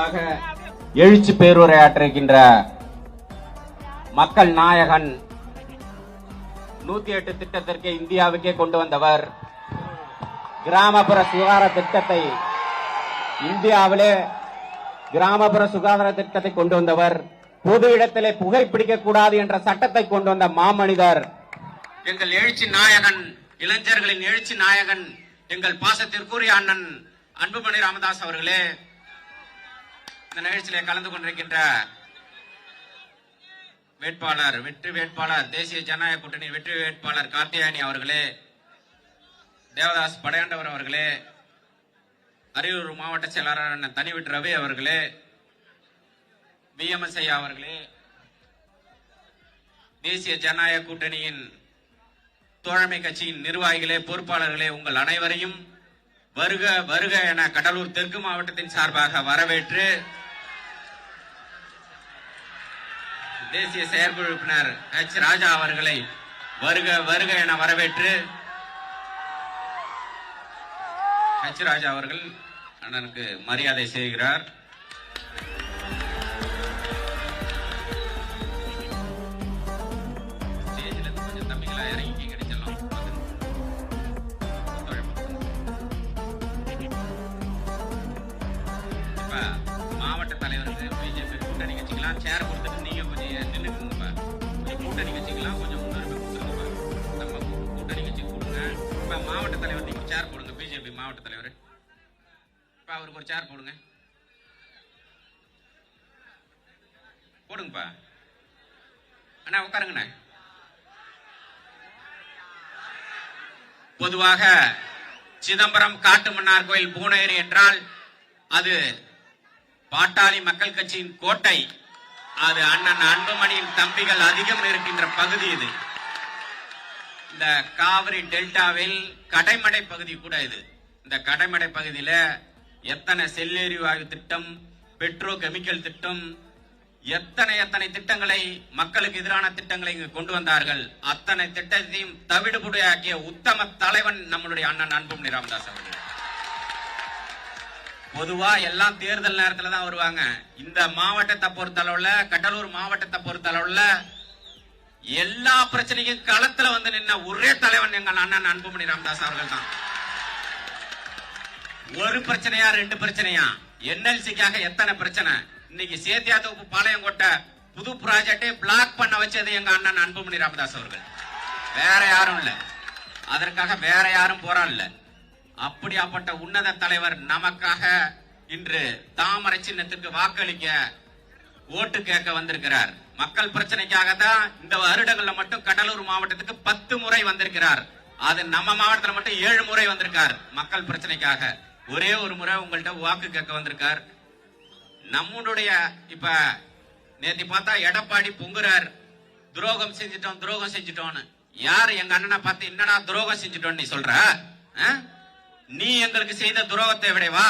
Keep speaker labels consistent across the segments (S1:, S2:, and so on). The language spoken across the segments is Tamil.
S1: பொதுவாக எழுச்சி பேருரையாற்றுகின்ற மக்கள் நாயகன் 108 திட்டத்திற்கு இந்தியாவுக்கே கொண்டு வந்தவர். கிராமப்புற சுகாதார திட்டத்தை இந்தியாவிலே கிராமப்புற சுகாதார திட்டத்தை கொண்டு வந்தவர். பொது இடத்திலே புகைப்பிடிக்க கூடாது என்ற சட்டத்தை கொண்டு வந்த மாமனிதர் எங்கள் எழுச்சி நாயகன், இளைஞர்களின் எழுச்சி நாயகன், எங்கள் பாசத்திற்குரிய அண்ணன் அன்புமணி ராமதாஸ் அவர்களே, இந்த நிகழ்ச்சியிலே கலந்து கொண்டிருக்கின்ற வேட்பாளர், வெற்றி வேட்பாளர், தேசிய ஜனநாயக கூட்டணி வெற்றி வேட்பாளர் கார்த்தியாயனி அவர்களே, தேவதாஸ் படையாண்டவர் அவர்களே, அரியலூர் மாவட்ட செயலாளர் தனிவிட்டு ரவி அவர்களே, BMS ஐயா அவர்களே, தேசிய ஜனநாயக கூட்டணியின் தோழமை கட்சியின் நிர்வாகிகளே, பொறுப்பாளர்களே, உங்கள் அனைவரையும் வருக வருக என கடலூர் தெற்கு மாவட்டத்தின் சார்பாக வரவேற்று, தேசிய செயற்குழு உறுப்பினர் H. ராஜா அவர்களை வருக வருக என வரவேற்று, H. ராஜா அவர்கள் அண்ணனுக்கு மரியாதை செய்கிறார். கொஞ்சம் தம்பிகளா இறங்கி கிடைச்சலாம். இப்ப மாவட்ட தலைவருக்கு பிஜேபி கூட்டணி கட்சிக்கெல்லாம் சேர் கொடுத்துட்டு நீங்க கொஞ்சம் நின்றுக்குங்கப்பா. கொஞ்சம் கூட்டணி கட்சிக்கெல்லாம் கொஞ்சம் முன்னுரிமை கொடுத்துருங்கப்பா. நம்ம கூட்டணி கட்சி கொடுங்க. இப்ப மாவட்ட தலைவர் நீங்க சேர் போடுங்க. பிஜேபி மாவட்ட தலைவர் இப்ப அவருக்கு ஒரு சேர் போடுங்க. போடுங்கப்பா. அண்ணா உட்காருங்கண்ணா. பொதுவாக சிதம்பரம் காட்டுமன்னார் கோயில் பூனேரி என்றால் அது பாட்டாளி மக்கள் கட்சியின் கோட்டை. அது அண்ணன் அன்புமணியின் தம்பிகள் அதிகம் இருக்கின்ற பகுதி. இது இந்த காவிரி டெல்டாவில் கடைமடை பகுதி கூட. இது இந்த கடைமடை பகுதியில எத்தனை செல்லெரிவாயு திட்டம், பெட்ரோ கெமிக்கல் திட்டம், எத்தனை திட்டங்களை, மக்களுக்கு எதிரான திட்டங்களை இங்கு கொண்டு வந்தார்கள். அத்தனை திட்டத்தையும் தவிடுபுடையாக்கிய உத்தம தலைவன் நம்மளுடைய அண்ணன் அன்புமணி ராமதாஸ் அவர்கள். பொதுவா எல்லாம் தேர்தல் நேரத்துல தான் வருவாங்க. இந்த மாவட்டத்தை பொறுத்தளவுல, கடலூர் மாவட்டத்தை பொறுத்தளவுல எல்லா பிரச்சனைக்கும் களத்துல வந்து நின்ன ஒரே தலைவன் எங்கள் அண்ணன் அன்புமணி ராமதாஸ் அவர்கள் தான். ஒரு பிரச்சனையா, 2 பிரச்சனையா, NLCக்காக எத்தனை பிரச்சனை. இன்னைக்கு சேத்தியாத்தோப்பு பாளையங்கோட்டை புது ப்ராஜெக்டை பிளாக் பண்ண வச்சது எங்க அண்ணன் அன்புமணி ராமதாஸ் அவர்கள். வேற யாரும் இல்ல. அதற்காக வேற யாரும் போராடல. அப்படியாப்பட்ட உன்னத தலைவர் நமக்காக இன்று தாமரை சின்னத்திற்கு வாக்களிக்க, ஓட்டு கேட்க வந்திருக்கிறார். மக்கள் பிரச்சனைக்காக தான் இந்த வருடங்கள்ல மட்டும் கடலூர் மாவட்டத்துக்கு 10 முறை வந்திருக்கிறார். அது நம்ம மாவட்டத்தில் மட்டும் 7 முறை வந்திருக்கார். மக்கள் பிரச்சனைக்காக ஒரே ஒரு முறை உங்கள்கிட்ட வாக்கு கேட்க வந்திருக்கார். நம்முடைய இப்ப நேத்தி பார்த்தா எடப்பாடி பொங்குறார், துரோகம் செஞ்சிட்டோம்னு. யாரு எங்க அண்ணனை பார்த்து என்னடா துரோகம் செஞ்சிட்டோம் நீ சொல்ற? நீ எங்களுக்கு செய்த துரோகத்தை விடவா?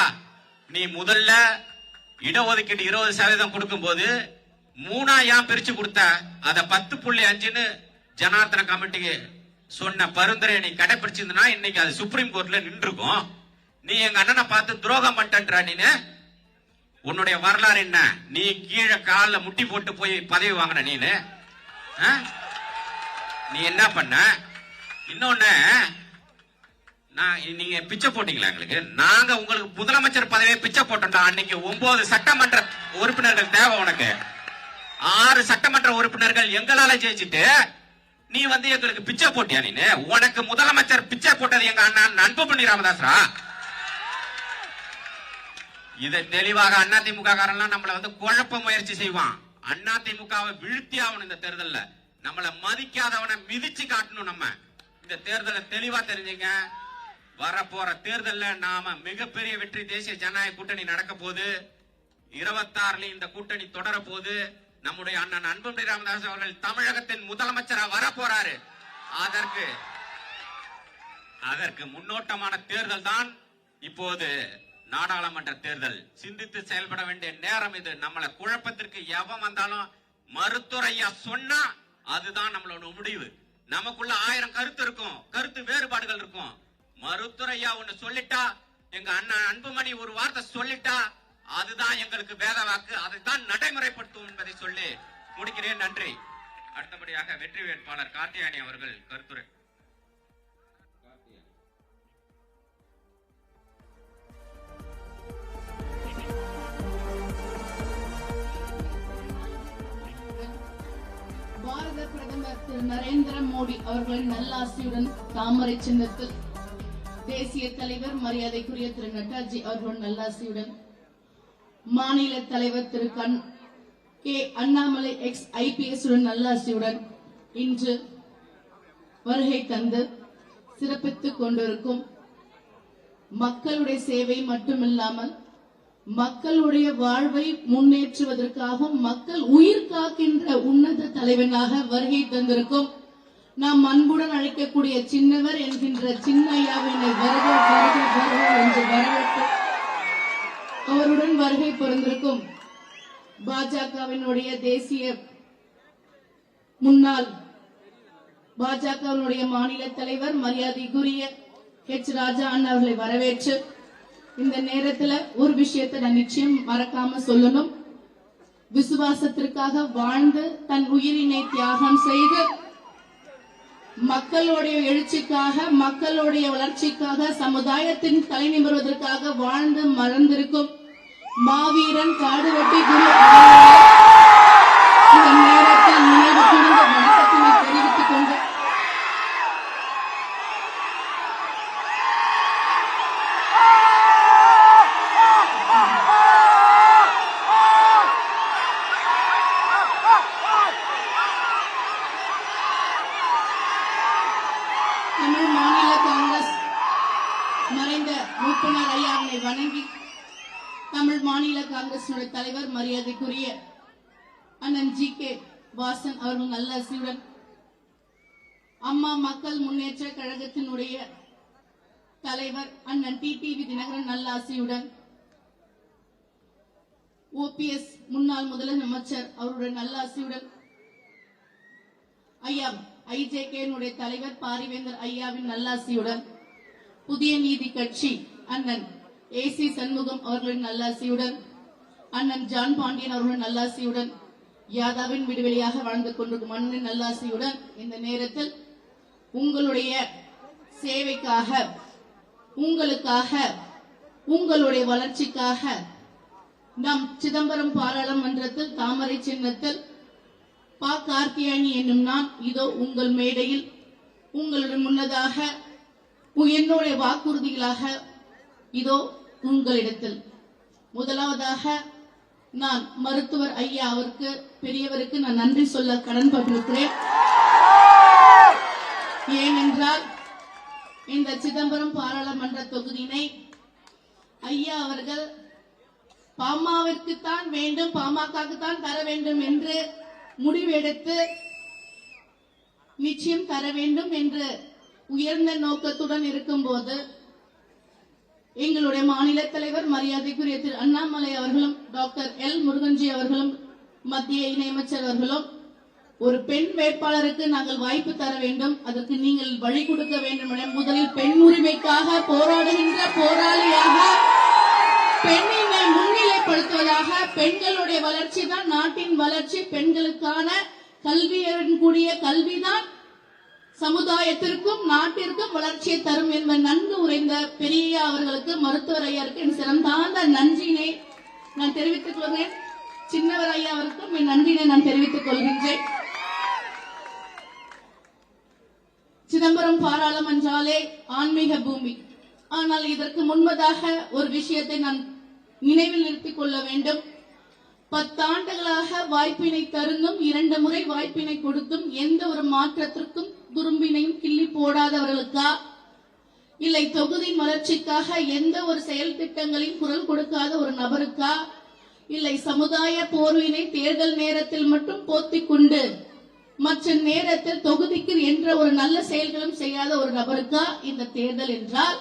S1: நீ முதல்ல இடஒதுக்கீடு 20% கொடுக்கும் போது 3 ஏன் பிரிச்சு கொடுத்த? அத 10.5ன்னு ஜனார்த்தன கமிட்டிக்கு சொன்ன பரிந்துரை நீ கடைபிடிச்சிருந்தா இன்னைக்கு அது சுப்ரீம் கோர்ட்ல நின்றுக்கும். நீ எங்க அண்ணனை பார்த்து துரோகம் பண்ணிட்ட. நீனு உன்னுடைய வரலாறு என்ன? நீ கீழே காலில் முட்டி போட்டு போய் பதவி வாங்கின. நீ என்ன பண்ண? இன்னொன்னு, நீங்க பிச்சை போட்டீங்களா எங்களுக்கு? நாங்க உங்களுக்கு முதலமைச்சர் பதவியை பிச்சை போட்டோம்டா. அன்னைக்கு 9 சட்டமன்ற உறுப்பினர்கள் தேவை உனக்கு. 6 சட்டமன்ற உறுப்பினர்கள் எங்களால ஜெயிச்சுட்டு நீ வந்து எங்களுக்கு பிச்சை போட்டியா? நீனு உனக்கு முதலமைச்சர் பிச்சை போட்டது எங்க அண்ணன் அன்புமணி ராமதாஸ்ரா. இதை தெளிவாக அதிமுக காரன்லாம் நம்மள வந்து குழப்ப முயற்சி செய்வான். அதிமுகவை வீழ்த்தி ஆகணும். இந்த தேர்தல்ல நம்மள மதிக்காதவனை மிதிச்சு காட்டணும். நம்ம இந்த தேர்தலை தெளிவா தெரிஞ்சுங்க. வரப்போற தேர்தல்ல நாம மிகப்பெரிய வெற்றி தேசிய ஜனநாயக கூட்டணி நடக்க போது. 26 இந்த கூட்டணி தொடர போது. நம்முடைய அண்ணன் அன்புமணி ராமதாஸ் அவர்கள் தமிழகத்தின் முதலமைச்சராக வர போறாரு. அதற்கு முன்னோட்டமான தேர்தல் தான் இப்போது நாடாளுமன்ற தேர்தல். சிந்தித்து செயல்பட வேண்டிய நேரம் இது. நம்மளை குழப்பத்திற்கு எவன் வந்தாலும் மருத்துவரையா சொன்னா அதுதான் நம்மளோட முடிவு. நமக்குள்ள 1000 கருத்து இருக்கும், கருத்து வேறுபாடுகள் இருக்கும். மருத்துவரையா ஒண்ணு சொல்லிட்டா, எங்க அண்ணன் அன்புமணி ஒரு வார்த்தை சொல்லிட்டா அதுதான் எங்களுக்கு வேத வாக்கு, அதுதான் நடைமுறைப்படுத்தும் என்பதை சொல்லி முடிக்கிறேன். நன்றி. அடுத்தபடியாக வெற்றி வேட்பாளர் கார்த்தியானி அவர்கள் கருத்துரை.
S2: பாரத பிரதமர் திரு நரேந்திர மோடி அவர்களின் நல்லாசியுடன் தாமரை சின்னத்தில் தேசிய தலைவர் மரியாதைக்குரிய திரு நட்டாஜி அவர்களின் நல்லாசியுடன் மாநில தலைவர் திரு கே அண்ணாமலை எக்ஸ் IPS உடன் நல்லாசியுடன் இன்று வருகை தந்து சிறப்பித்துக் கொண்டிருக்கும் மக்களுடைய சேவை மட்டுமில்லாமல் மக்களுடைய வாழ்வை முன்னேற்றுவதற்காகவும் மக்கள் உயிர் காக்கின்ற உன்னத தலைவனாக வருகை தந்திருக்கும் நாம் அன்புடன் அழைக்கக்கூடிய சின்னவர் என்கின்ற சின்னையாவினை வருக வருக வருக என்று வரவேற்று அவருடன் வருகை புரிந்திருக்கும் பாஜகவினுடைய தேசிய முன்னாள் பாஜகவினுடைய மாநில தலைவர் மரியாதைக்குரிய ராஜா அண்ணா அவர்களை வரவேற்று இந்த நேரத்துல ஒரு விஷயத்தை நான் நிச்சயம் மறக்காம சொல்லணும். விசுவாசத்திற்காக வாழ்ந்து தன் உயிரினை தியாகம் செய்து மக்களுடைய எழுச்சிக்காக மக்களுடைய வளர்ச்சிக்காக சமுதாயத்தின் தலை நிமிர்வதற்காக வாழ்ந்து மறந்திருக்கும் மாவீரன் காடுவெட்டி குரு இந்த நேரத்தில் நினைவு கூர்ந்த வணக்கத்தினை தெரிவித்துக் கொண்டு தமிழ் மாநில காங்கிரஸ் மறைந்த மூப்பனார் ஐயாவினை வணங்கி தமிழ் மாநில காங்கிரஸ் தலைவர் மரியாதைக்குரிய அண்ணன் GK வாசன் அவர்கள் நல்லாசியுடன் அம்மா மக்கள் முன்னேற்ற கழகத்தினுடைய தலைவர் அண்ணன் TTV தினகரன் நல்லாசியுடன் OPS முன்னாள் முதலமைச்சர் அவருடைய நல்லாசியுடன் ஐயா IJK தலைவர் பாரிவேந்தர் ஐயாவின் நல்லாசியுடன் புதிய நீதி கட்சி அண்ணன் AC சண்முகம் அவர்களின் நல்லாசியுடன் அண்ணன் ஜான் பாண்டியன் அவர்களின் நல்லாசியுடன் யாதாவின் விடுவெளியாக வாழ்ந்து கொண்டிருக்கும் அண்ணன் நல்லாசியுடன் இந்த நேரத்தில் உங்களுடைய சேவைக்காக உங்களுக்காக உங்களுடைய வளர்ச்சிக்காக நம் சிதம்பரம் பாராளுமன்றத்தில் தாமரை சின்னத்தில் பா கார்த்தியானி என்னும் நான் இதோ உங்கள் மேடையில் உங்களுடைய முன்னதாக என்னுடைய வாக்குறுதிகளாக இதோ உங்களிடத்தில் முதலாவதாக நான் மருத்துவர் ஐயா அவருக்கு பெரியவருக்கு நான் நன்றி சொல்ல கடன்பட்டிருக்கிறேன். ஏனென்றால் இந்த சிதம்பரம் பாராளுமன்ற தொகுதியினை ஐயா அவர்கள் பாமகவிற்குத்தான் வேண்டும் பாமகவுக்குத்தான் தர வேண்டும் என்று முடிவெடுத்து நிச்சயம் தர வேண்டும் என்று உயர்ந்த நோக்கத்துடன் இருக்கும்போது எங்களுடைய மாநில தலைவர் மரியாதைக்குரிய திரு அண்ணாமலை அவர்களும் டாக்டர் எல் முருகன்ஜி அவர்களும் மத்திய இணையமைச்சர் அவர்களும் ஒரு பெண் வேட்பாளருக்கு நாங்கள் வாய்ப்பு தர வேண்டும், அதற்கு நீங்கள் வழி கொடுக்க வேண்டும் என முதலில் பெண் உரிமைக்காக போராடுகின்ற போராளியாக பெண்ணினை முன்னிலைப்படுத்துவதாக பெண்களுடைய வளர்ச்சி தான் நாட்டின் வளர்ச்சி, பெண்களுக்கான கல்வியுடன் கூடிய கல்விதான் சமுதாயத்திற்கும் நாட்டிற்கும் வளர்ச்சியை தரும் என்பது நன்கு உரைந்த பெரிய அவர்களுக்கு மருத்துவர் ஐயாருக்கு என் சிறந்தாந்த நன்றினை நான் தெரிவித்துக் கொள்கிறேன். சின்னவர் ஐயா அவருக்கும் என் நன்றினை நான் தெரிவித்துக் கொள்கின்றேன். சிதம்பரம் பாராளுமன்றாலே ஆன்மீக பூமி. ஆனால் இதற்கு முன்பதாக ஒரு விஷயத்தை நான் நினைவில் நிறுத்திக் கொள்ள வேண்டும். 10 ஆண்டுகளாக வாய்ப்பினை தருந்தும் 2 முறை வாய்ப்பினை கொடுத்தும் எந்த ஒரு மாற்றத்திற்கும் துரும்பினையும் கிள்ளி போடாதவர்களுக்கா, இல்லை தொகுதியின் வளர்ச்சிக்காக எந்த ஒரு செயல் திட்டங்களையும் குரல் கொடுக்காத ஒரு நபருக்கா, இல்லை சமுதாய போர்வினை தேர்தல் நேரத்தில் மட்டும் போத்திக் கொண்டு மற்ற நேரத்தில் தொகுதிக்கு என்ற ஒரு நல்ல செயல்களும் செய்யாத ஒரு நபருக்கா இந்த தேர்தல் என்றால்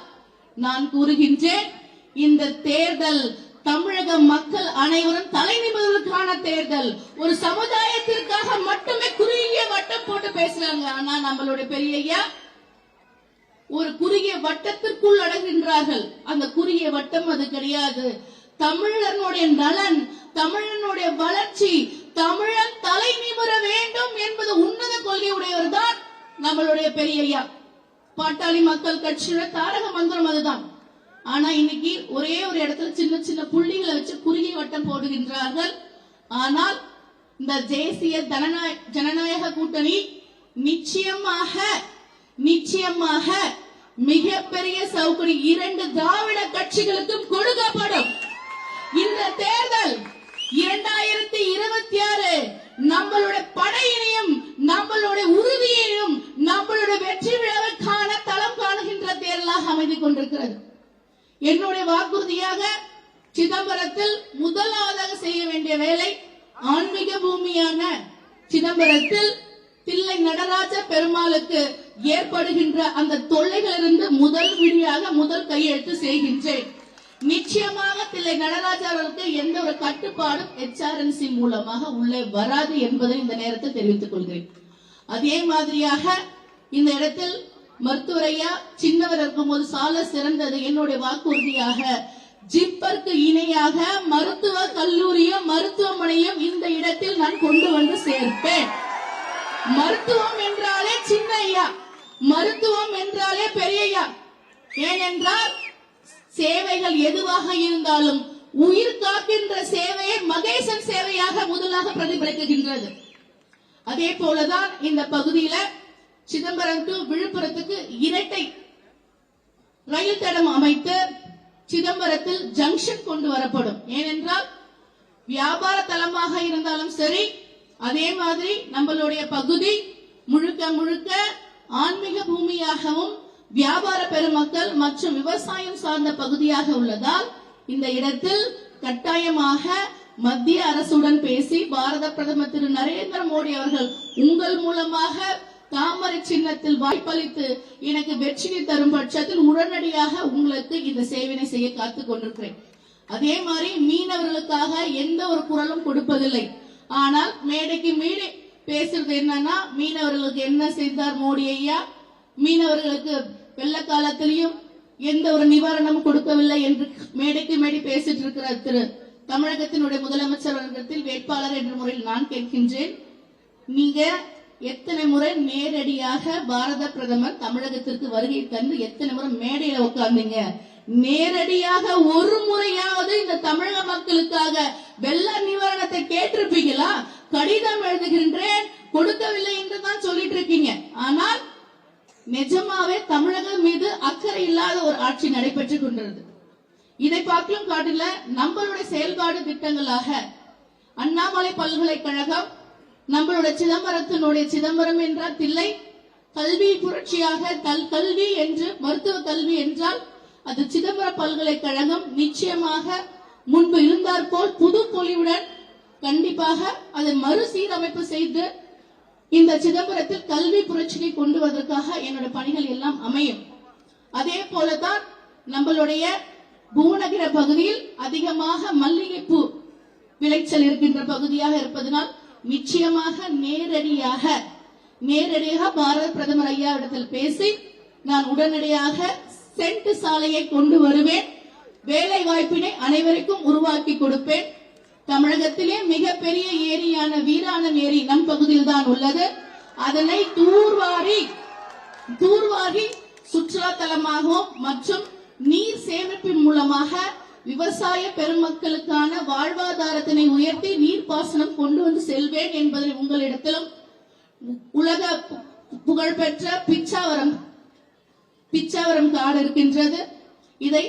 S2: நான் கூறுகின்றேன், இந்த தேர்தல் தமிழக மக்கள் அனைவரும் தலை நிமிர்வதற்கான தேர்தல். ஒரு சமுதாயத்திற்காக மட்டுமே குறுகிய வட்டம் போட்டு பேசுறாங்க. ஆனா நம்மளுடைய பெரிய ஐயா ஒரு குறுகிய வட்டத்திற்குள் அடங்குகின்றார்கள். அந்த குறுகிய வட்டம் அது கிடையாது. தமிழனுடைய நலன், தமிழனுடைய வளர்ச்சி, தமிழன் தலை நிமிர வேண்டும் என்பது உன்னத கொள்கை உடையவர் தான் நம்மளுடைய பெரியய்யா. பாட்டாளி மக்கள் கட்சியோட தாரக மந்திரம் அதுதான். ஆனா இன்னைக்கு ஒரே ஒரு இடத்துல சின்ன சின்ன புள்ளிகளை வச்சு குறுகிய வட்டம் போடுகின்றார்கள். ஆனால் இந்த தேசிய ஜனநாயக கூட்டணி நிச்சயமாக மிகப்பெரிய சவுக்கடி 2 திராவிட கட்சிகளுக்கும் கொடுக்கப்படும். இந்த தேர்தல் 2026 நம்மளுடைய படையினையும் நம்மளுடைய உறுதியையும் நம்மளுடைய வெற்றி விழாவுக்கான தளம் காணுகின்ற தேர்தலாக அமைந்து கொண்டிருக்கிறது. என்னுடைய வாக்குறுதியாக சிதம்பரத்தில் முதலாவதாக செய்ய வேண்டிய வேலை, ஆன்மீக பூமியான சிதம்பரத்தில் தில்லை நடராஜ பெருமாளுக்கு ஏற்படுகின்ற அந்த தொல்லைகளிலிருந்து முதல் கையெழுத்து செய்கின்றேன். நிச்சயமாக தில்லை நடராஜருக்கு எந்த ஒரு கட்டுப்பாடும் HRNC மூலமாக உள்ளே வராது என்பதை இந்த நேரத்தில் தெரிவித்துக் கொள்கிறேன். அதே மாதிரியாக இந்த இடத்தில் மருத்துவரையா சின்னவர் இருக்கும்போது சால சிறந்தது என்னுடைய வாக்குறுதியாக ஜிப்பருக்கு இணையாக மருத்துவ கல்லூரியும் மருத்துவமனையும் இந்த இடத்தில் நான் கொண்டு வந்து சேர்ப்பேன். மருத்துவம் என்றாலே சின்ன ஐயா, மருத்துவம் என்றாலே பெரியய்யா. ஏனென்றால் சேவைகள் எதுவாக இருந்தாலும் உயிர் காக்கின்ற சேவையை மகேசன் சேவையாக முதலாக பிரதிபலிக்கின்றது. அதே போலதான் இந்த பகுதியில சிதம்பரம் டு விழுப்புரத்துக்கு இரட்டை ரயில் தடம் அமைத்து சிதம்பரத்தில் ஜங்ஷன் கொண்டு வரப்படும். ஏனென்றால் வியாபார தலமாக இருந்தாலும் சரி, அதே மாதிரி நம்மளுடைய பகுதி முழுக்க ஆன்மீக பூமியாகவும் வியாபார பெருமக்கள் மற்றும் விவசாயம் சார்ந்த பகுதியாக உள்ளதால் இந்த இடத்தில் கட்டாயமாக மத்திய அரசுடன் பேசி பாரத பிரதமர் திரு நரேந்திர மோடி அவர்கள் உங்கள் மூலமாக தாமரை சின்னத்தில் வாய்ப்பளித்து எனக்கு வெற்றியை தரும் பட்சத்தில் உடனடியாக உங்களுக்கு இந்த சேவையை செய்ய காத்துக் கொண்டிருக்கிறேன். அதே மாதிரி மீனவர்களுக்காக எந்த ஒரு குரலும் கொடுப்பதில்லை. ஆனால் மேடைக்கு மேடை பேசுறது என்னன்னா, மீனவர்களுக்கு என்ன செய்தார் மோடி ஐயா, மீனவர்களுக்கு வெள்ள காலத்திலையும் எந்த ஒரு நிவாரணமும் கொடுக்கவில்லை என்று மேடைக்கு மேடை பேசிட்டு இருக்கிற திரு தமிழகத்தினுடைய முதலமைச்சர் அவர்களிடத்தில் வேட்பாளர் என்ற முறையில் நான் கேட்கின்றேன், நீங்க எத்தனை முறை நேரடியாக பாரத பிரதமர் தமிழகத்திற்கு வருகை தந்து எத்தனை முறை மேடையில உட்கார்ந்தீங்க? நேரடியாக ஒரு முறையாவது இந்த தமிழக மக்களுக்காக வெள்ள நிவாரணத்தை கேட்டிருப்பீங்களா? கடிதம் எழுதுகின்றேன் கொடுக்கவில்லை என்று தான் சொல்லிட்டு இருக்கீங்க. ஆனால் நிஜமாவே தமிழகம் மீது அக்கறை இல்லாத ஒரு ஆட்சி நடைபெற்றுக் கொண்டிருந்தது. இதை பார்க்கலும் காட்டில நம்மளுடைய செயல்பாடு திட்டங்களாக அண்ணாமலை பல்கலைக்கழகம், நம்மளுடைய சிதம்பரம் என்றால் தில்லை கல்வி புரட்சியாக கல்வி என்று மருத்துவ கல்வி என்றால் அது சிதம்பரம் பல்கலைக்கழகம் நிச்சயமாக முன்பு இருந்தார் போல் புது பொலிவுடன் கண்டிப்பாக அதை மறுசீரமைப்பு செய்து இந்த சிதம்பரத்தில் கல்வி புரட்சியை கொண்டு வருவதற்காக என்னோட பணிகள் எல்லாம் அமையும். அதே போலதான் நம்மளுடைய பூநகர பகுதியில் அதிகமாக மல்லிகைப்பூ விளைச்சல் இருக்கின்ற பகுதியாக இருப்பதனால் நிச்சயமாக நேரடியாக பாரத பிரதமர் ஐயா இடத்தில் பேசி நான் உடனடியாக சென்ட் சாலையை கொண்டு வருவேன். வேலை வாய்ப்பினை அனைவருக்கும் உருவாக்கி கொடுப்பேன். தமிழகத்திலே மிகப்பெரிய ஏரியான வீராணம் ஏரி நம் பகுதியில் தான் உள்ளது. அதனை தூர்வாரி சுற்றுலா தலமாகவும் மற்றும் நீர் சேமிப்பின் மூலமாக விவசாய பெருமக்களுக்கான வாழ்வாதாரத்தினை உயர்த்தி நீர்ப்பாசனம் கொண்டு வந்து செல்வேன் என்பதை உங்களிடத்திலும் உலக புகழ்பெற்ற பிச்சாவரம் காடு இருக்கின்றது. இதை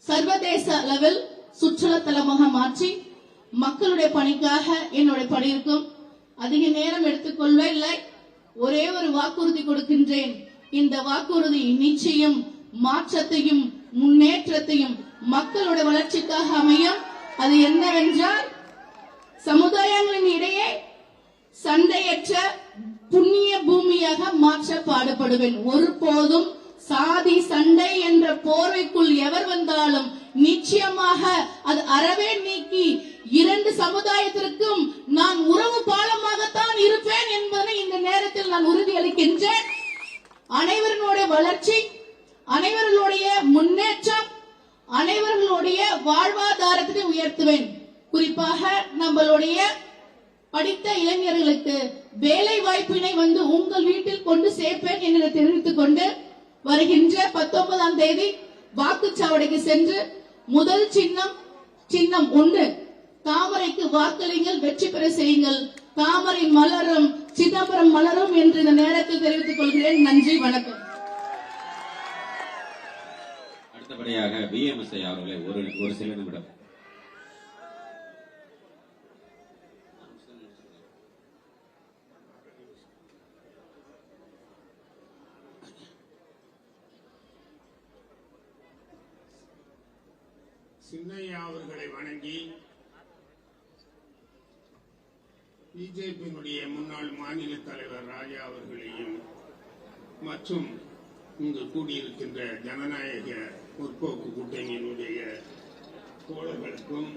S2: சர்வதேச அளவில் சுற்றுலா தலமாக மாற்றி மக்களுடைய பணிக்காக என்னுடைய பணி இருக்கும். அதிக நேரம் எடுத்துக்கொள்ள இல்லை, ஒரே ஒரு வாக்குறுதி கொடுக்கின்றேன். இந்த வாக்குறுதி நிச்சயம் மாற்றத்தையும் முன்னேற்றத்தையும் மக்களுடைய வளர்ச்சிக்காக அமையும். அது என்னவென்றால் சமுதாயங்களின் இடையே சண்டையற்ற புண்ணிய பூமியாக மாற்ற பாடுபடுவேன். ஒருபோதும் சாதி சண்டை என்ற போர்வைக்குள் எவர் வந்தாலும் நிச்சயமாக அது அறவே நீக்கி 2 சமுதாயத்திற்கும் நான் உறவு பாலமாகத்தான் இருப்பேன் என்பதை இந்த நேரத்தில் நான் உறுதியளிக்கின்றேன். அனைவருடைய வளர்ச்சி, அனைவருடைய முன்னேற்றம், அனைவர்களுடைய வாழ்வாதாரத்தை உயர்த்துவேன். குறிப்பாக நம்மளுடைய படித்த இளைஞர்களுக்கு வேலை வாய்ப்பினை உங்கள் வீட்டில் கொண்டு சேர்ப்பேன் என்று தெரிவித்துக் கொண்டு வருகின்ற 19ஆம் தேதி வாக்குச்சாவடிக்கு சென்று முதல் சின்னம் 1 தாமரைக்கு வாக்களிங்கள், வெற்றி பெற செய்யுங்கள். தாமரை மலரும், சிதம்பரம் மலரும் என்று இந்த நேரத்தில் தெரிவித்துக் கொள்கிறேன். நன்றி, வணக்கம்.
S1: அடுத்தபடியாக BMSI அவர்களை ஒரு சில நிமிடம்.
S3: சின்னையா அவர்களை வணங்கி பிஜேபியினுடைய முன்னாள் மாநில தலைவர் ராஜா அவர்களையும் மற்றும் இங்கு கூடியிருக்கின்ற ஜனநாயக முற்போக்கு கூட்டணியினுடைய தோழர்களுக்கும்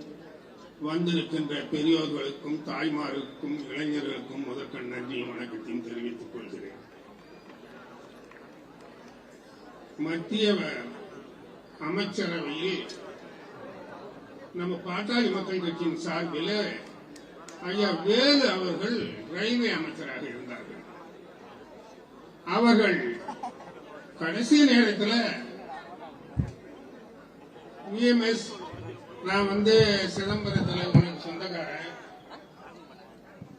S3: வந்திருக்கின்ற பெரியோர்களுக்கும் தாய்மாருக்கும் இளைஞர்களுக்கும் முதற்கண் நன்றியும் வணக்கத்தையும் தெரிவித்துக் கொள்கிறேன். மத்திய அமைச்சரவையில் நம்ம பாட்டாளி மக்கள் கட்சியின் சார்பில் ஐயா வேலு அவர்கள் ரயில்வே அமைச்சராக இருந்தார்கள். அவர்கள் கடைசி நேரத்தில் விஎம்எஸ் நான் சிதம்பரத்தில் உங்களுக்கு சொந்தக்காரன்,